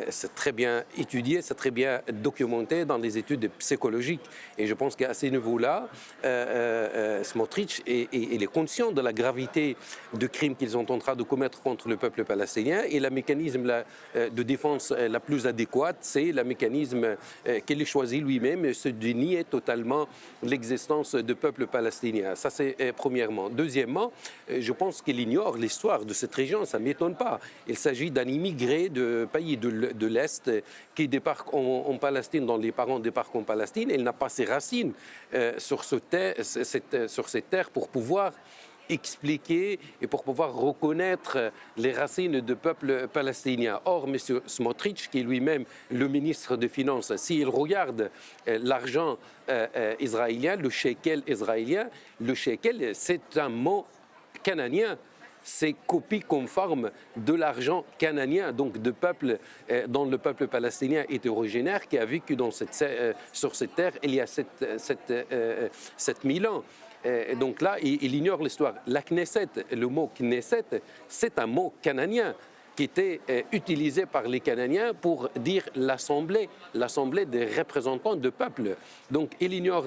C'est très bien étudié, c'est très bien documenté dans les études psychologiques. Et je pense qu'à ces niveaux-là, Smotrich il est conscient de la gravité du crime qu'ils sont en train de commettre contre le peuple palestinien. Et le mécanisme de défense la plus adéquate, c'est le mécanisme qu'il a choisi lui-même, c'est de nier totalement l'existence du peuple palestinien. Ça, c'est premièrement. Deuxièmement, je pense qu'il ignore l'histoire de cette région, ça ne m'étonne pas. Il s'agit d'un immigré de pays de l'Est qui débarque en Palestine, dont les parents débarquent en Palestine. Il n'a pas ses racines sur cette terre pour pouvoir expliquer et pour pouvoir reconnaître les racines du peuple palestinien. Or, M. Smotrich, qui est lui-même le ministre des Finances, s'il regarde l'argent israélien, le shekel israélien, le shekel, c'est un mot canadien, c'est copie conforme de l'argent canadien, donc de peuple dont le peuple palestinien est originaire, qui a vécu sur cette terre il y a 7000 ans. Donc là, il ignore l'histoire. La Knesset, le mot Knesset, c'est un mot canadien. qui était utilisé par les Cananéens pour dire l'Assemblée des représentants du peuple. Donc il ignore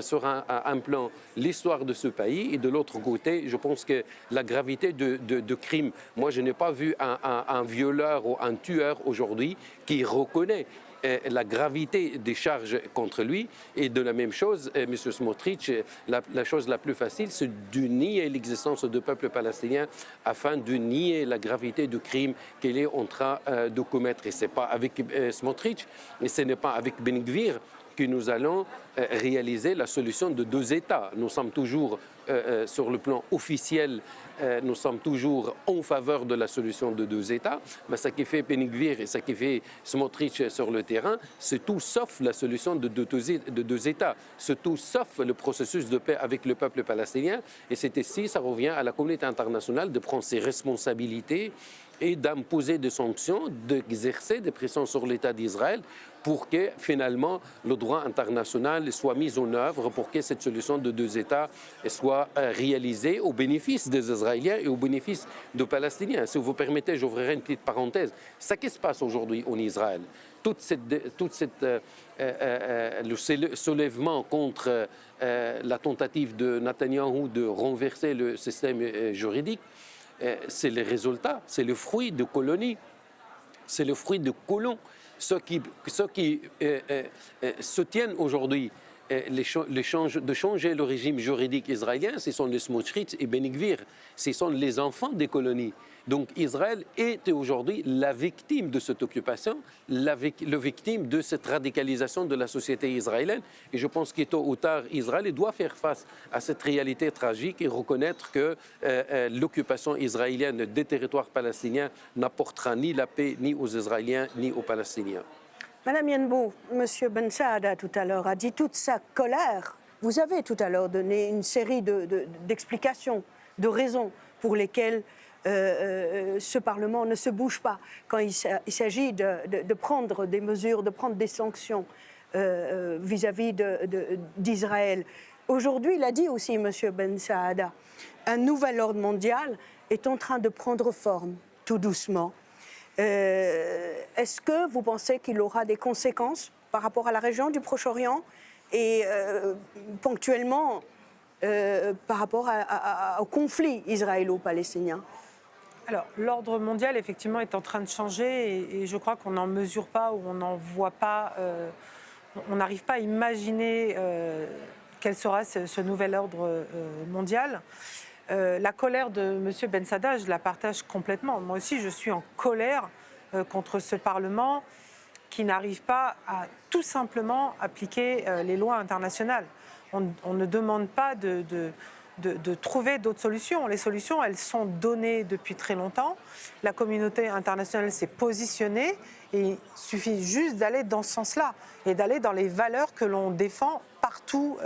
sur un plan l'histoire de ce pays et de l'autre côté, je pense que la gravité de crime, moi je n'ai pas vu un violeur ou un tueur aujourd'hui qui reconnaît la gravité des charges contre lui. Et de la même chose, M. Smotrich, la chose la plus facile, c'est de nier l'existence du peuple palestinien afin de nier la gravité du crime qu'il est en train de commettre. Et ce n'est pas avec Smotrich, et ce n'est pas avec Ben Gvir que nous allons réaliser la solution de 2 États. Nous sommes toujours sur le plan officiel, nous sommes toujours en faveur de la solution de 2 États. Mais ce qui fait Ben Gvir et ce qui fait Smotrich sur le terrain, c'est tout sauf la solution de 2 États. C'est tout sauf le processus de paix avec le peuple palestinien. Et c'est ici, ça revient à la communauté internationale de prendre ses responsabilités et d'imposer des sanctions, d'exercer des pressions sur l'État d'Israël pour que finalement le droit international soit mis en œuvre, pour que cette solution de 2 États soit réalisée au bénéfice des Israéliens et au bénéfice des Palestiniens. Si vous permettez, j'ouvrirai une petite parenthèse. Ce qui se passe aujourd'hui en Israël, le soulèvement contre la tentative de Netanyahou de renverser le système juridique, c'est le résultat, c'est le fruit de colonies, c'est le fruit de colons. Ceux qui soutiennent aujourd'hui de changer le régime juridique israélien, ce sont les Smotrich et Ben Gvir, ce sont les enfants des colonies. Donc Israël est aujourd'hui la victime de cette occupation, la victime de cette radicalisation de la société israélienne. Et je pense que tôt ou tard, Israël doit faire face à cette réalité tragique et reconnaître que l'occupation israélienne des territoires palestiniens n'apportera ni la paix ni aux Israéliens ni aux Palestiniens. Madame Yenbou, M. Ben Saada tout à l'heure a dit toute sa colère. Vous avez tout à l'heure donné une série d'explications, de raisons pour lesquelles ce Parlement ne se bouge pas quand il s'agit de prendre des mesures, de prendre des sanctions vis-à-vis d'Israël. Aujourd'hui, il a dit aussi, M. Ben Saada, un nouvel ordre mondial est en train de prendre forme, tout doucement. Est-ce que vous pensez qu'il aura des conséquences par rapport à la région du Proche-Orient et ponctuellement par rapport au conflit israélo-palestinien? Alors, l'ordre mondial, effectivement, est en train de changer et je crois qu'on n'en mesure pas ou on n'en voit pas, on n'arrive pas à imaginer quel sera ce nouvel ordre mondial. La colère de M. Ben Saada, je la partage complètement. Moi aussi, je suis en colère contre ce Parlement qui n'arrive pas à tout simplement appliquer les lois internationales. On ne demande pas de trouver d'autres solutions. Les solutions, elles sont données depuis très longtemps. La communauté internationale s'est positionnée et il suffit juste d'aller dans ce sens-là et d'aller dans les valeurs que l'on défend partout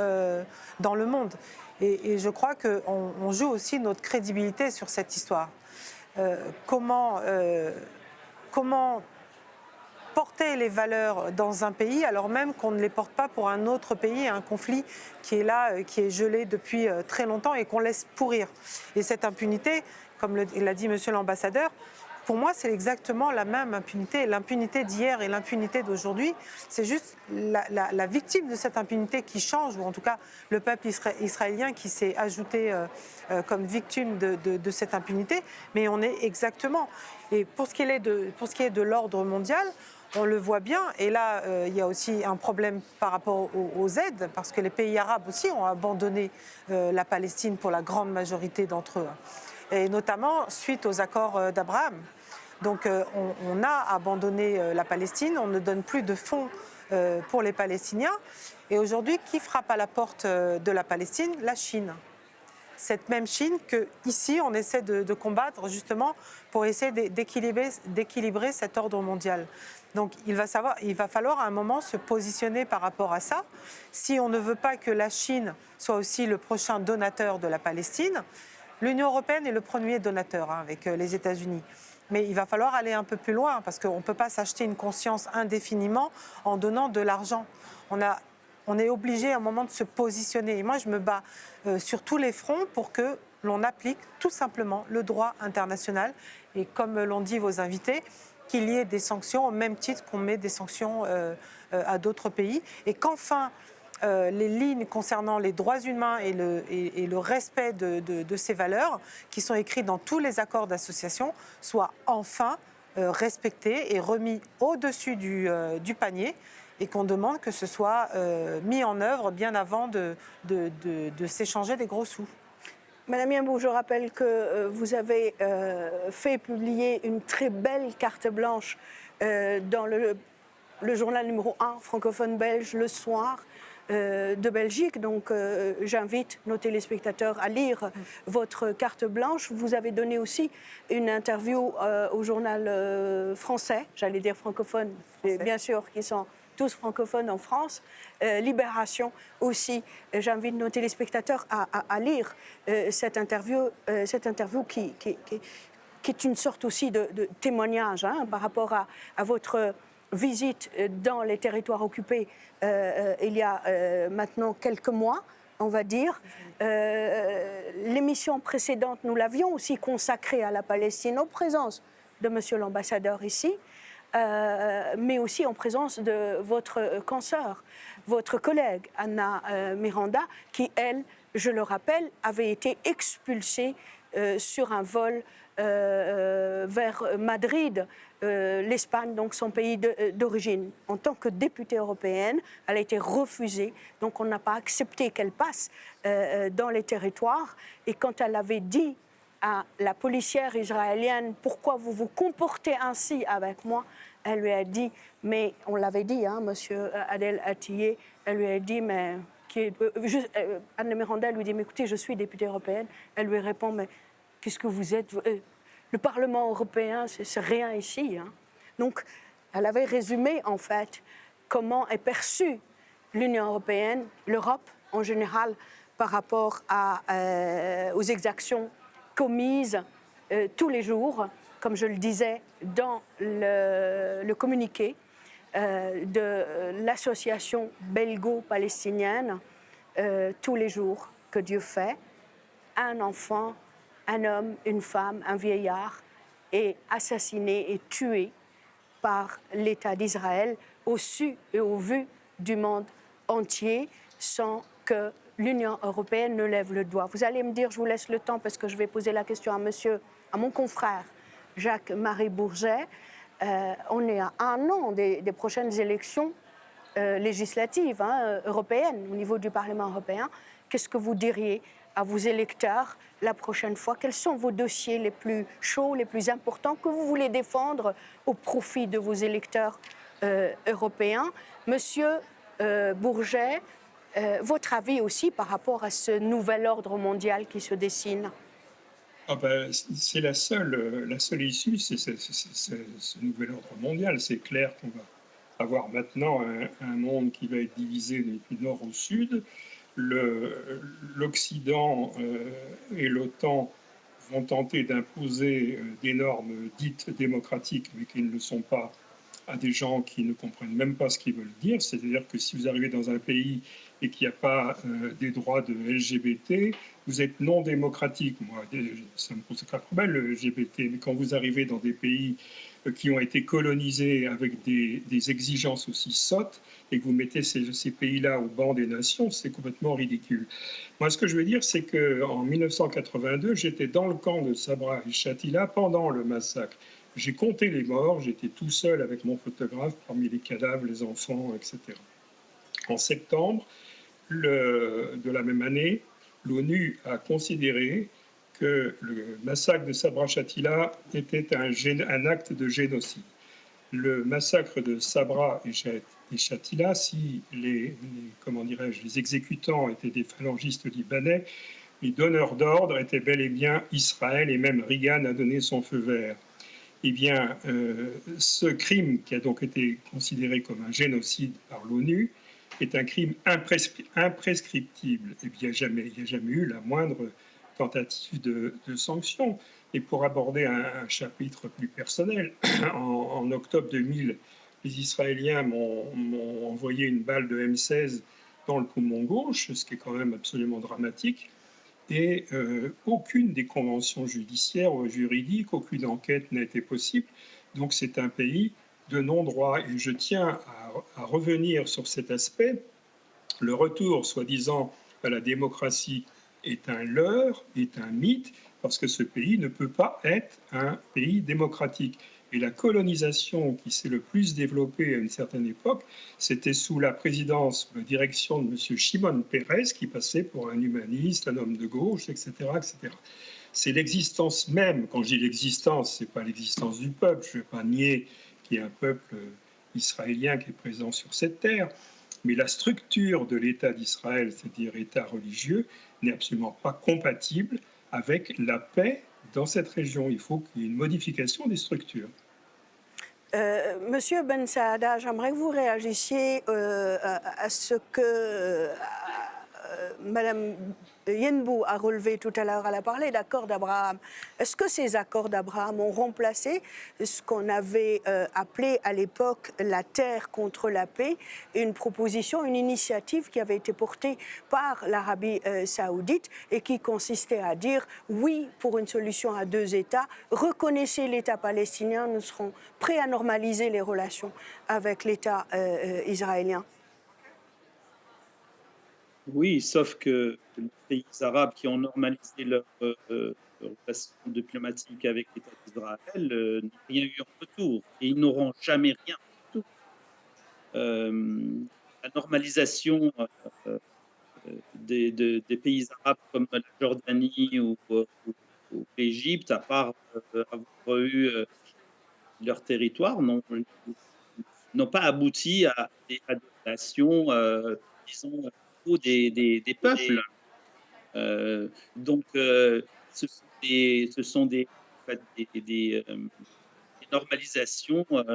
dans le monde. Et je crois qu'on joue aussi notre crédibilité sur cette histoire. Comment porter les valeurs dans un pays alors même qu'on ne les porte pas pour un autre pays, un conflit qui est là, qui est gelé depuis très longtemps et qu'on laisse pourrir. Et cette impunité, comme l'a dit monsieur l'ambassadeur, pour moi, c'est exactement la même impunité. L'impunité d'hier et l'impunité d'aujourd'hui, c'est juste la victime de cette impunité qui change, ou en tout cas le peuple israélien qui s'est ajouté comme victime de cette impunité. Mais on est exactement. Et pour ce qui est de l'ordre mondial, on le voit bien. Et là, il y a aussi un problème par rapport aux aides, parce que les pays arabes aussi ont abandonné la Palestine pour la grande majorité d'entre eux. Et notamment suite aux accords d'Abraham. Donc on a abandonné la Palestine, on ne donne plus de fonds pour les Palestiniens. Et aujourd'hui, qui frappe à la porte de la Palestine? La Chine. Cette même Chine qu'ici, on essaie de combattre justement pour essayer d'équilibrer cet ordre mondial. Donc il va falloir à un moment se positionner par rapport à ça. Si on ne veut pas que la Chine soit aussi le prochain donateur de la Palestine, l'Union européenne est le premier donateur avec les États-Unis. Mais il va falloir aller un peu plus loin parce qu'on ne peut pas s'acheter une conscience indéfiniment en donnant de l'argent. On est obligé à un moment de se positionner. Et moi, je me bats sur tous les fronts pour que l'on applique tout simplement le droit international et comme l'ont dit vos invités, qu'il y ait des sanctions au même titre qu'on met des sanctions à d'autres pays, et qu'enfin les lignes concernant les droits humains et le respect de ces valeurs, qui sont écrites dans tous les accords d'association, soient enfin respectées et remis au-dessus du panier, et qu'on demande que ce soit mis en œuvre bien avant de s'échanger des gros sous. Madame Yambou, je rappelle que vous avez fait publier une très belle carte blanche dans le journal numéro 1 francophone belge Le Soir de Belgique. Donc j'invite nos téléspectateurs à lire votre carte blanche. Vous avez donné aussi une interview au journal français, j'allais dire francophone, bien sûr, qui sont tous francophones en France, Libération aussi. J'invite nos téléspectateurs à lire cette interview qui est une sorte aussi de témoignage par rapport à votre visite dans les territoires occupés il y a maintenant quelques mois, on va dire. L'émission précédente, nous l'avions aussi consacrée à la Palestine, en présence de monsieur l'ambassadeur ici, mais aussi en présence de votre consoeur, votre collègue Anna Miranda, qui, elle, je le rappelle, avait été expulsée sur un vol vers Madrid, l'Espagne, donc son pays d'origine. En tant que députée européenne, elle a été refusée, donc on n'a pas accepté qu'elle passe dans les territoires. Et quand elle avait dit à la policière israélienne « Pourquoi vous vous comportez ainsi avec moi ?» Elle lui a dit, mais on l'avait dit, monsieur Adel Attiyeh, elle lui a dit, mais Anne Miranda lui dit, mais écoutez, je suis députée européenne. Elle lui répond, mais qu'est-ce que vous êtes? Le Parlement européen, c'est rien ici. Donc, elle avait résumé, en fait, comment est perçue l'Union européenne, l'Europe en général, par rapport aux exactions commises tous les jours, comme je le disais dans le communiqué de l'association belgo-palestinienne, tous les jours que Dieu fait, un enfant, un homme, une femme, un vieillard est assassiné et tué par l'État d'Israël au su et au vu du monde entier sans que l'Union européenne ne lève le doigt. Vous allez me dire, je vous laisse le temps parce que je vais poser la question à mon confrère Jacques-Marie Bourget. On est à un an des prochaines élections législatives européennes au niveau du Parlement européen. Qu'est-ce que vous diriez à vos électeurs la prochaine fois? Quels sont vos dossiers les plus chauds, les plus importants que vous voulez défendre au profit de vos électeurs européens? Monsieur Bourget, votre avis aussi par rapport à ce nouvel ordre mondial qui se dessine? C'est la seule issue, c'est ce nouvel ordre mondial. C'est clair qu'on va avoir maintenant un monde qui va être divisé du nord au sud. L'Occident et l'OTAN vont tenter d'imposer des normes dites démocratiques, mais qui ne le sont pas, à des gens qui ne comprennent même pas ce qu'ils veulent dire. C'est-à-dire que si vous arrivez dans un pays et qu'il n'y a pas des droits de LGBT, vous êtes non démocratique. Moi, ça me pose aucun problème, le LGBT. Mais quand vous arrivez dans des pays qui ont été colonisés avec des exigences aussi sottes, et que vous mettez ces pays-là au banc des nations, c'est complètement ridicule. Moi, ce que je veux dire, c'est qu'en 1982, j'étais dans le camp de Sabra et Shatila pendant le massacre. J'ai compté les morts, j'étais tout seul avec mon photographe parmi les cadavres, les enfants, etc. En septembre de la même année, l'ONU a considéré que le massacre de Sabra Shatila était un acte de génocide. Le massacre de Sabra et Shatila, si les exécutants étaient des phalangistes libanais, les donneurs d'ordre étaient bel et bien Israël, et même Reagan a donné son feu vert. Eh bien, ce crime, qui a donc été considéré comme un génocide par l'ONU, est un crime imprescriptible. Et bien, il n'y a jamais eu la moindre tentative de sanction. Et pour aborder un chapitre plus personnel, en octobre 2000, les Israéliens m'ont envoyé une balle de M16 dans le poumon gauche, ce qui est quand même absolument dramatique. et aucune des conventions judiciaires ou juridiques, aucune enquête n'a été possible. Donc c'est un pays de non-droit. Et je tiens à revenir sur cet aspect. Le retour, soi-disant, à la démocratie est un leurre, est un mythe, parce que ce pays ne peut pas être un pays démocratique. Et la colonisation qui s'est le plus développée à une certaine époque, c'était sous la présidence, la direction de M. Shimon Peres, qui passait pour un humaniste, un homme de gauche, etc. etc. C'est l'existence même, quand je dis l'existence, ce n'est pas l'existence du peuple, je ne vais pas nier qu'il y a un peuple israélien qui est présent sur cette terre, mais la structure de l'État d'Israël, c'est-à-dire État religieux, n'est absolument pas compatible avec la paix dans cette région. Il faut qu'il y ait une modification des structures. Monsieur Ben Saada, j'aimerais que vous réagissiez à ce que Madame Yenbou a relevé tout à l'heure. Elle a parlé d'accords d'Abraham. Est-ce que ces accords d'Abraham ont remplacé ce qu'on avait appelé à l'époque la terre contre la paix, une proposition, une initiative qui avait été portée par l'Arabie saoudite et qui consistait à dire oui pour une solution à 2 États, reconnaissez l'État palestinien, nous serons prêts à normaliser les relations avec l'État israélien? Oui, sauf que les pays arabes qui ont normalisé leur relations diplomatiques avec l'État d'Israël n'ont rien eu en retour et ils n'auront jamais rien en retour. La normalisation des pays arabes comme la Jordanie ou l'Égypte, à part avoir eu leur territoire, n'ont pas abouti à des relations, disons, des peuples. Donc, ce sont des normalisations sur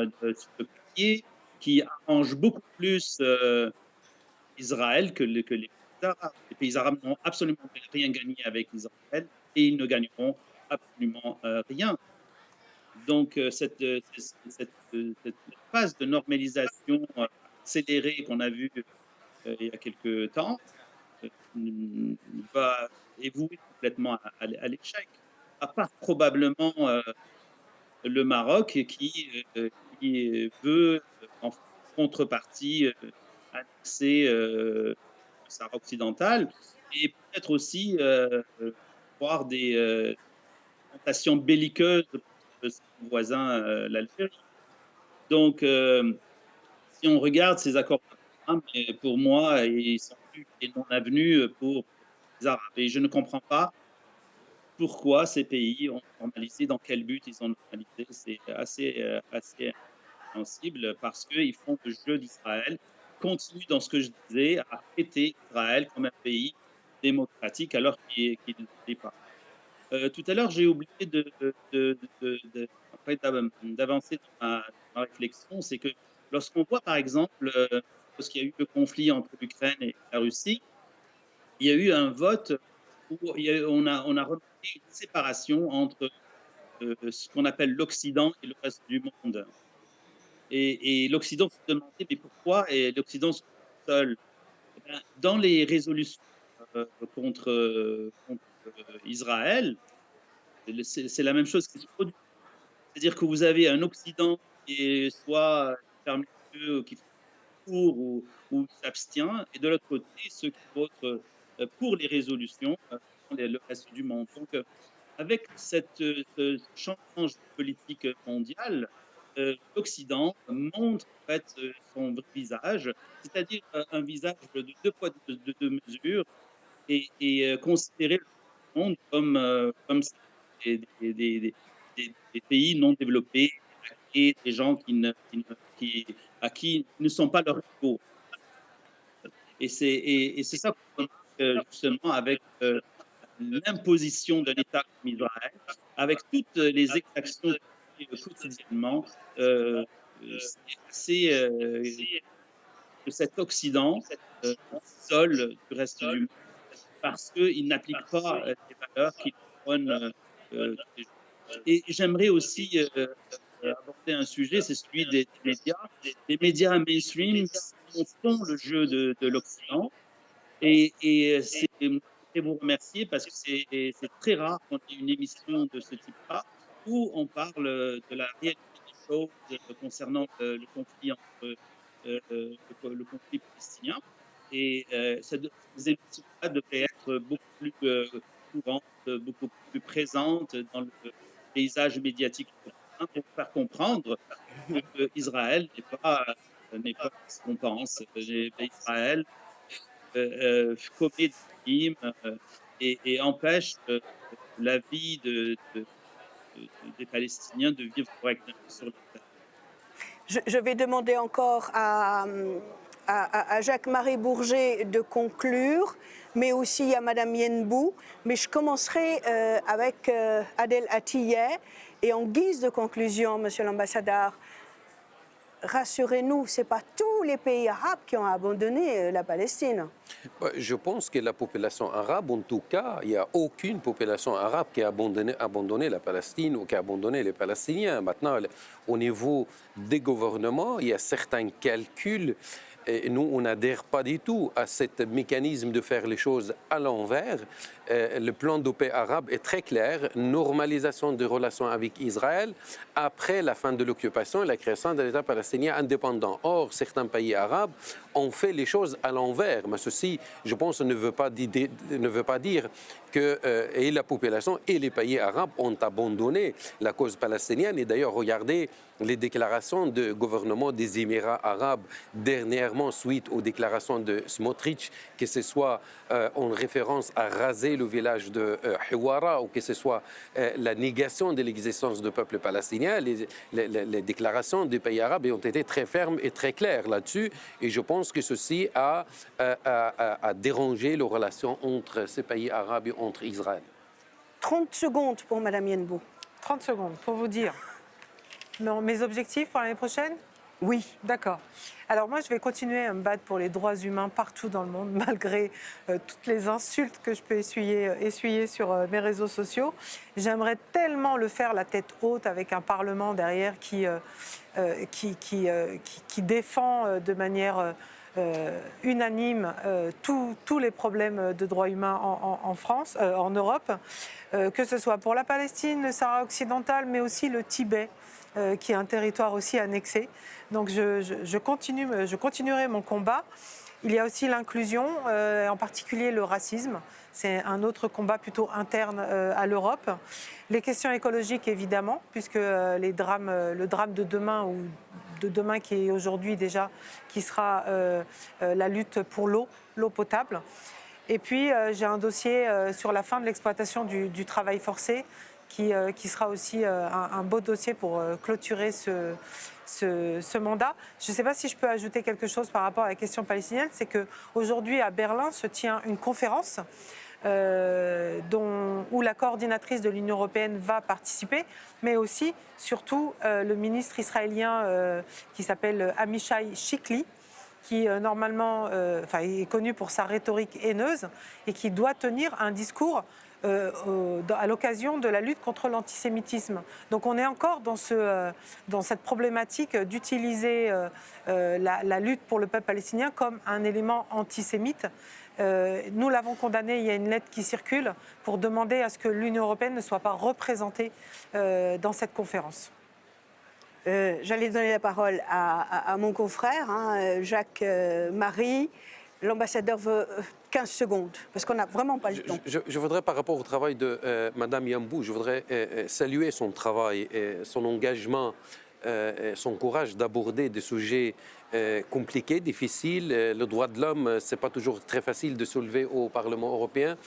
le papier qui arrangent beaucoup plus Israël que les pays arabes. Les pays arabes n'ont absolument rien gagné avec Israël et ils ne gagneront absolument rien. Donc, cette phase de normalisation accélérée qu'on a vue il y a quelques temps va évoluer complètement à l'échec, à part probablement le Maroc qui veut en contrepartie annexer le Sahara occidental et peut-être aussi voir des tentations belliqueuses de son voisin, l'Algérie. Donc, si on regarde ces accords, pour moi, ils sont plus et non avenus pour les Arabes. Et je ne comprends pas pourquoi ces pays ont normalisé, dans quel but ils ont normalisé. C'est assez sensible parce qu'ils font le jeu d'Israël, continuent dans ce que je disais, à traiter Israël comme un pays démocratique alors qu'il ne l'est pas. Tout à l'heure, j'ai oublié d'avancer dans ma réflexion, c'est que lorsqu'on voit, par exemple, lorsqu'il y a eu le conflit entre l'Ukraine et la Russie, il y a eu un vote où on a remarqué une séparation entre ce qu'on appelle l'Occident et le reste du monde. Et l'Occident se demandait, mais pourquoi et l'Occident seul? Dans les résolutions contre Israël, c'est la même chose qui se produit. C'est-à-dire que vous avez un Occident qui est soit ferme les yeux, qui fait pour ou s'abstient, et de l'autre côté, ceux qui votent pour les résolutions, le reste du monde. Donc, avec ce changement politique mondial, l'Occident montre en fait son vrai visage, c'est-à-dire un visage de 2 poids, 2 mesures, et considérer le monde comme des pays non développés et des gens à qui ne sont pas leurs égaux. Et c'est ça qu'on remarque justement avec l'imposition d'un État comme Israël, avec toutes les exactions quotidiennement, c'est que cet Occident s'isole du reste du monde parce qu'il n'applique pas les valeurs qu'il prône. Et j'aimerais aussi aborder un sujet, c'est celui des médias. Les médias mainstream font le jeu de l'Occident et c'est et vous remercier parce que c'est très rare qu'on ait une émission de ce type-là où on parle de la réalité des choses concernant le conflit entre le conflit palestinien. Et ces émissions-là devraient être beaucoup plus courantes, beaucoup plus présentes dans le paysage médiatique européen pour faire comprendre que Israël n'est pas ce qu'on pense. Israël commet des crimes et empêche la vie des Palestiniens de vivre correctement sur le terrain. Je vais demander encore à Jacques-Marie Bourget de conclure, mais aussi à Madame Yenbou. Mais je commencerai avec Adel Atiyeh. Et en guise de conclusion, Monsieur l'ambassadeur, rassurez-nous, ce n'est pas tous les pays arabes qui ont abandonné la Palestine. Je pense que la population arabe, en tout cas, il n'y a aucune population arabe qui a abandonné la Palestine ou qui a abandonné les Palestiniens. Maintenant, au niveau des gouvernements, il y a certains calculs. Et nous, on n'adhère pas du tout à ce mécanisme de faire les choses à l'envers. Le plan de paix arabe est très clair, normalisation des relations avec Israël après la fin de l'occupation et la création de l'État palestinien indépendant. Or, certains pays arabes ont fait les choses à l'envers. Mais ceci, je pense, ne veut pas dire que et la population et les pays arabes ont abandonné la cause palestinienne. Et d'ailleurs, regardez les déclarations du gouvernement des Émirats arabes dernièrement suite aux déclarations de Smotrich, que ce soit en référence à raser le village de Hiwara ou que ce soit la négation de l'existence du peuple palestinien. Les déclarations des pays arabes ont été très fermes et très claires là-dessus. Et je pense que ceci a dérangé les relations entre ces pays arabes et entre Israël. 30 secondes pour Madame Yenbou. 30 secondes pour vous dire mes objectifs pour l'année prochaine. Oui. D'accord. Alors moi, je vais continuer à me battre pour les droits humains partout dans le monde, malgré toutes les insultes que je peux essuyer sur mes réseaux sociaux. J'aimerais tellement le faire la tête haute avec un Parlement derrière qui défend de manière unanime tous les problèmes de droits humains en France, en Europe, que ce soit pour la Palestine, le Sahara occidental, mais aussi le Tibet, qui est un territoire aussi annexé. Donc je continuerai mon combat. Il y a aussi l'inclusion, en particulier le racisme. C'est un autre combat plutôt interne à l'Europe. Les questions écologiques, évidemment, puisque le drame de demain, ou de demain qui est aujourd'hui déjà, qui sera la lutte pour l'eau potable. Et puis, j'ai un dossier sur la fin de l'exploitation du travail forcé, qui sera aussi un beau dossier pour clôturer ce mandat. Je ne sais pas si je peux ajouter quelque chose par rapport à la question palestinienne. C'est qu'aujourd'hui, à Berlin, se tient une conférence où la coordinatrice de l'Union européenne va participer, mais aussi, surtout, le ministre israélien qui s'appelle Amichai Chikli, qui normalement est connu pour sa rhétorique haineuse et qui doit tenir un discours à l'occasion de la lutte contre l'antisémitisme. Donc on est encore dans cette problématique d'utiliser la lutte pour le peuple palestinien comme un élément antisémite. Nous l'avons condamné, il y a une lettre qui circule pour demander à ce que l'Union européenne ne soit pas représentée dans cette conférence. J'allais donner la parole à mon confrère, Jacques-Marie. L'ambassadeur veut 15 secondes, parce qu'on n'a vraiment pas le temps. Je voudrais, par rapport au travail de Madame Yenbou, je voudrais saluer son travail, son engagement, son courage d'aborder des sujets compliqués, difficiles. Le droit de l'homme, ce n'est pas toujours très facile de soulever au Parlement européen.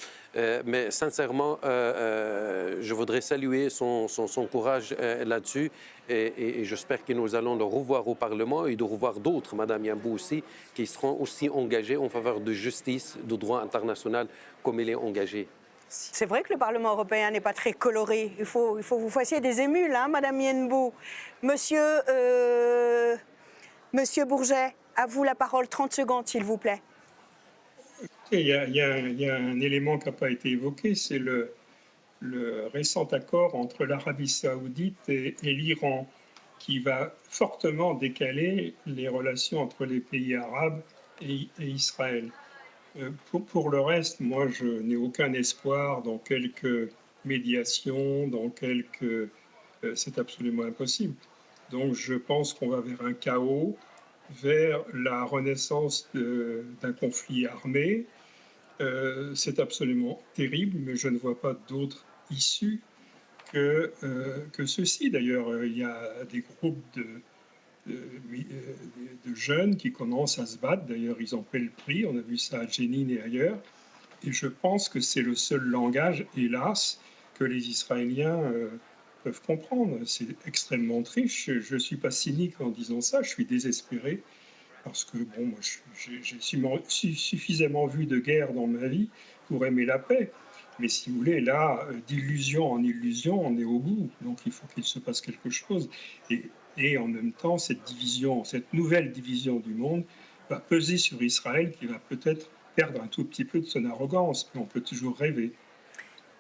Mais sincèrement, je voudrais saluer son courage là-dessus et j'espère que nous allons le revoir au Parlement et de revoir d'autres, Madame Yenbou aussi, qui seront aussi engagés en faveur de justice, de droit international, comme il est engagé. C'est vrai que le Parlement européen n'est pas très coloré. Il faut que vous fassiez des émules, hein, Madame Yenbou. Monsieur Bourget, à vous la parole, 30 secondes, s'il vous plaît. Il y a un élément qui n'a pas été évoqué, c'est le récent accord entre l'Arabie saoudite et l'Iran, qui va fortement décaler les relations entre les pays arabes et Israël. Pour le reste, moi, je n'ai aucun espoir dans quelques médiations, c'est absolument impossible. Donc, je pense qu'on va vers un chaos, vers la renaissance d'un conflit armé. C'est absolument terrible, mais je ne vois pas d'autre issue que ceci. D'ailleurs, il y a des groupes de jeunes qui commencent à se battre. D'ailleurs, ils en paient le prix. On a vu ça à Jenin et ailleurs. Et je pense que c'est le seul langage, hélas, que les Israéliens peuvent comprendre. C'est extrêmement triste. Je ne suis pas cynique en disant ça. Je suis désespéré parce que, bon, moi, j'ai suffisamment vu de guerre dans ma vie pour aimer la paix. Mais si vous voulez, là, d'illusion en illusion, on est au bout. Donc, il faut qu'il se passe quelque chose. Et en même temps, cette nouvelle division du monde va peser sur Israël, qui va peut-être perdre un tout petit peu de son arrogance. Mais on peut toujours rêver.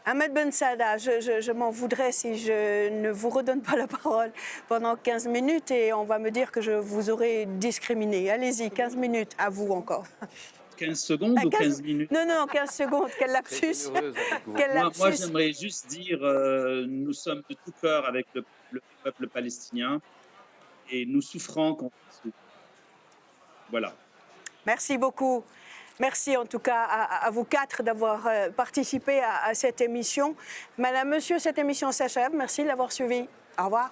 Ahmed Ben Saada, je m'en voudrais si je ne vous redonne pas la parole pendant 15 minutes et on va me dire que je vous aurais discriminé. Allez-y, 15 minutes, à vous encore. 15 secondes ou 15 minutes? Non, 15 secondes, quel lapsus. Moi, j'aimerais juste dire, nous sommes de tout cœur avec le peuple palestinien et nous souffrons quand on souffre. Voilà. Merci beaucoup. Merci en tout cas à vous quatre d'avoir participé à cette émission. Madame, Monsieur, cette émission s'achève. Merci de l'avoir suivie. Au revoir.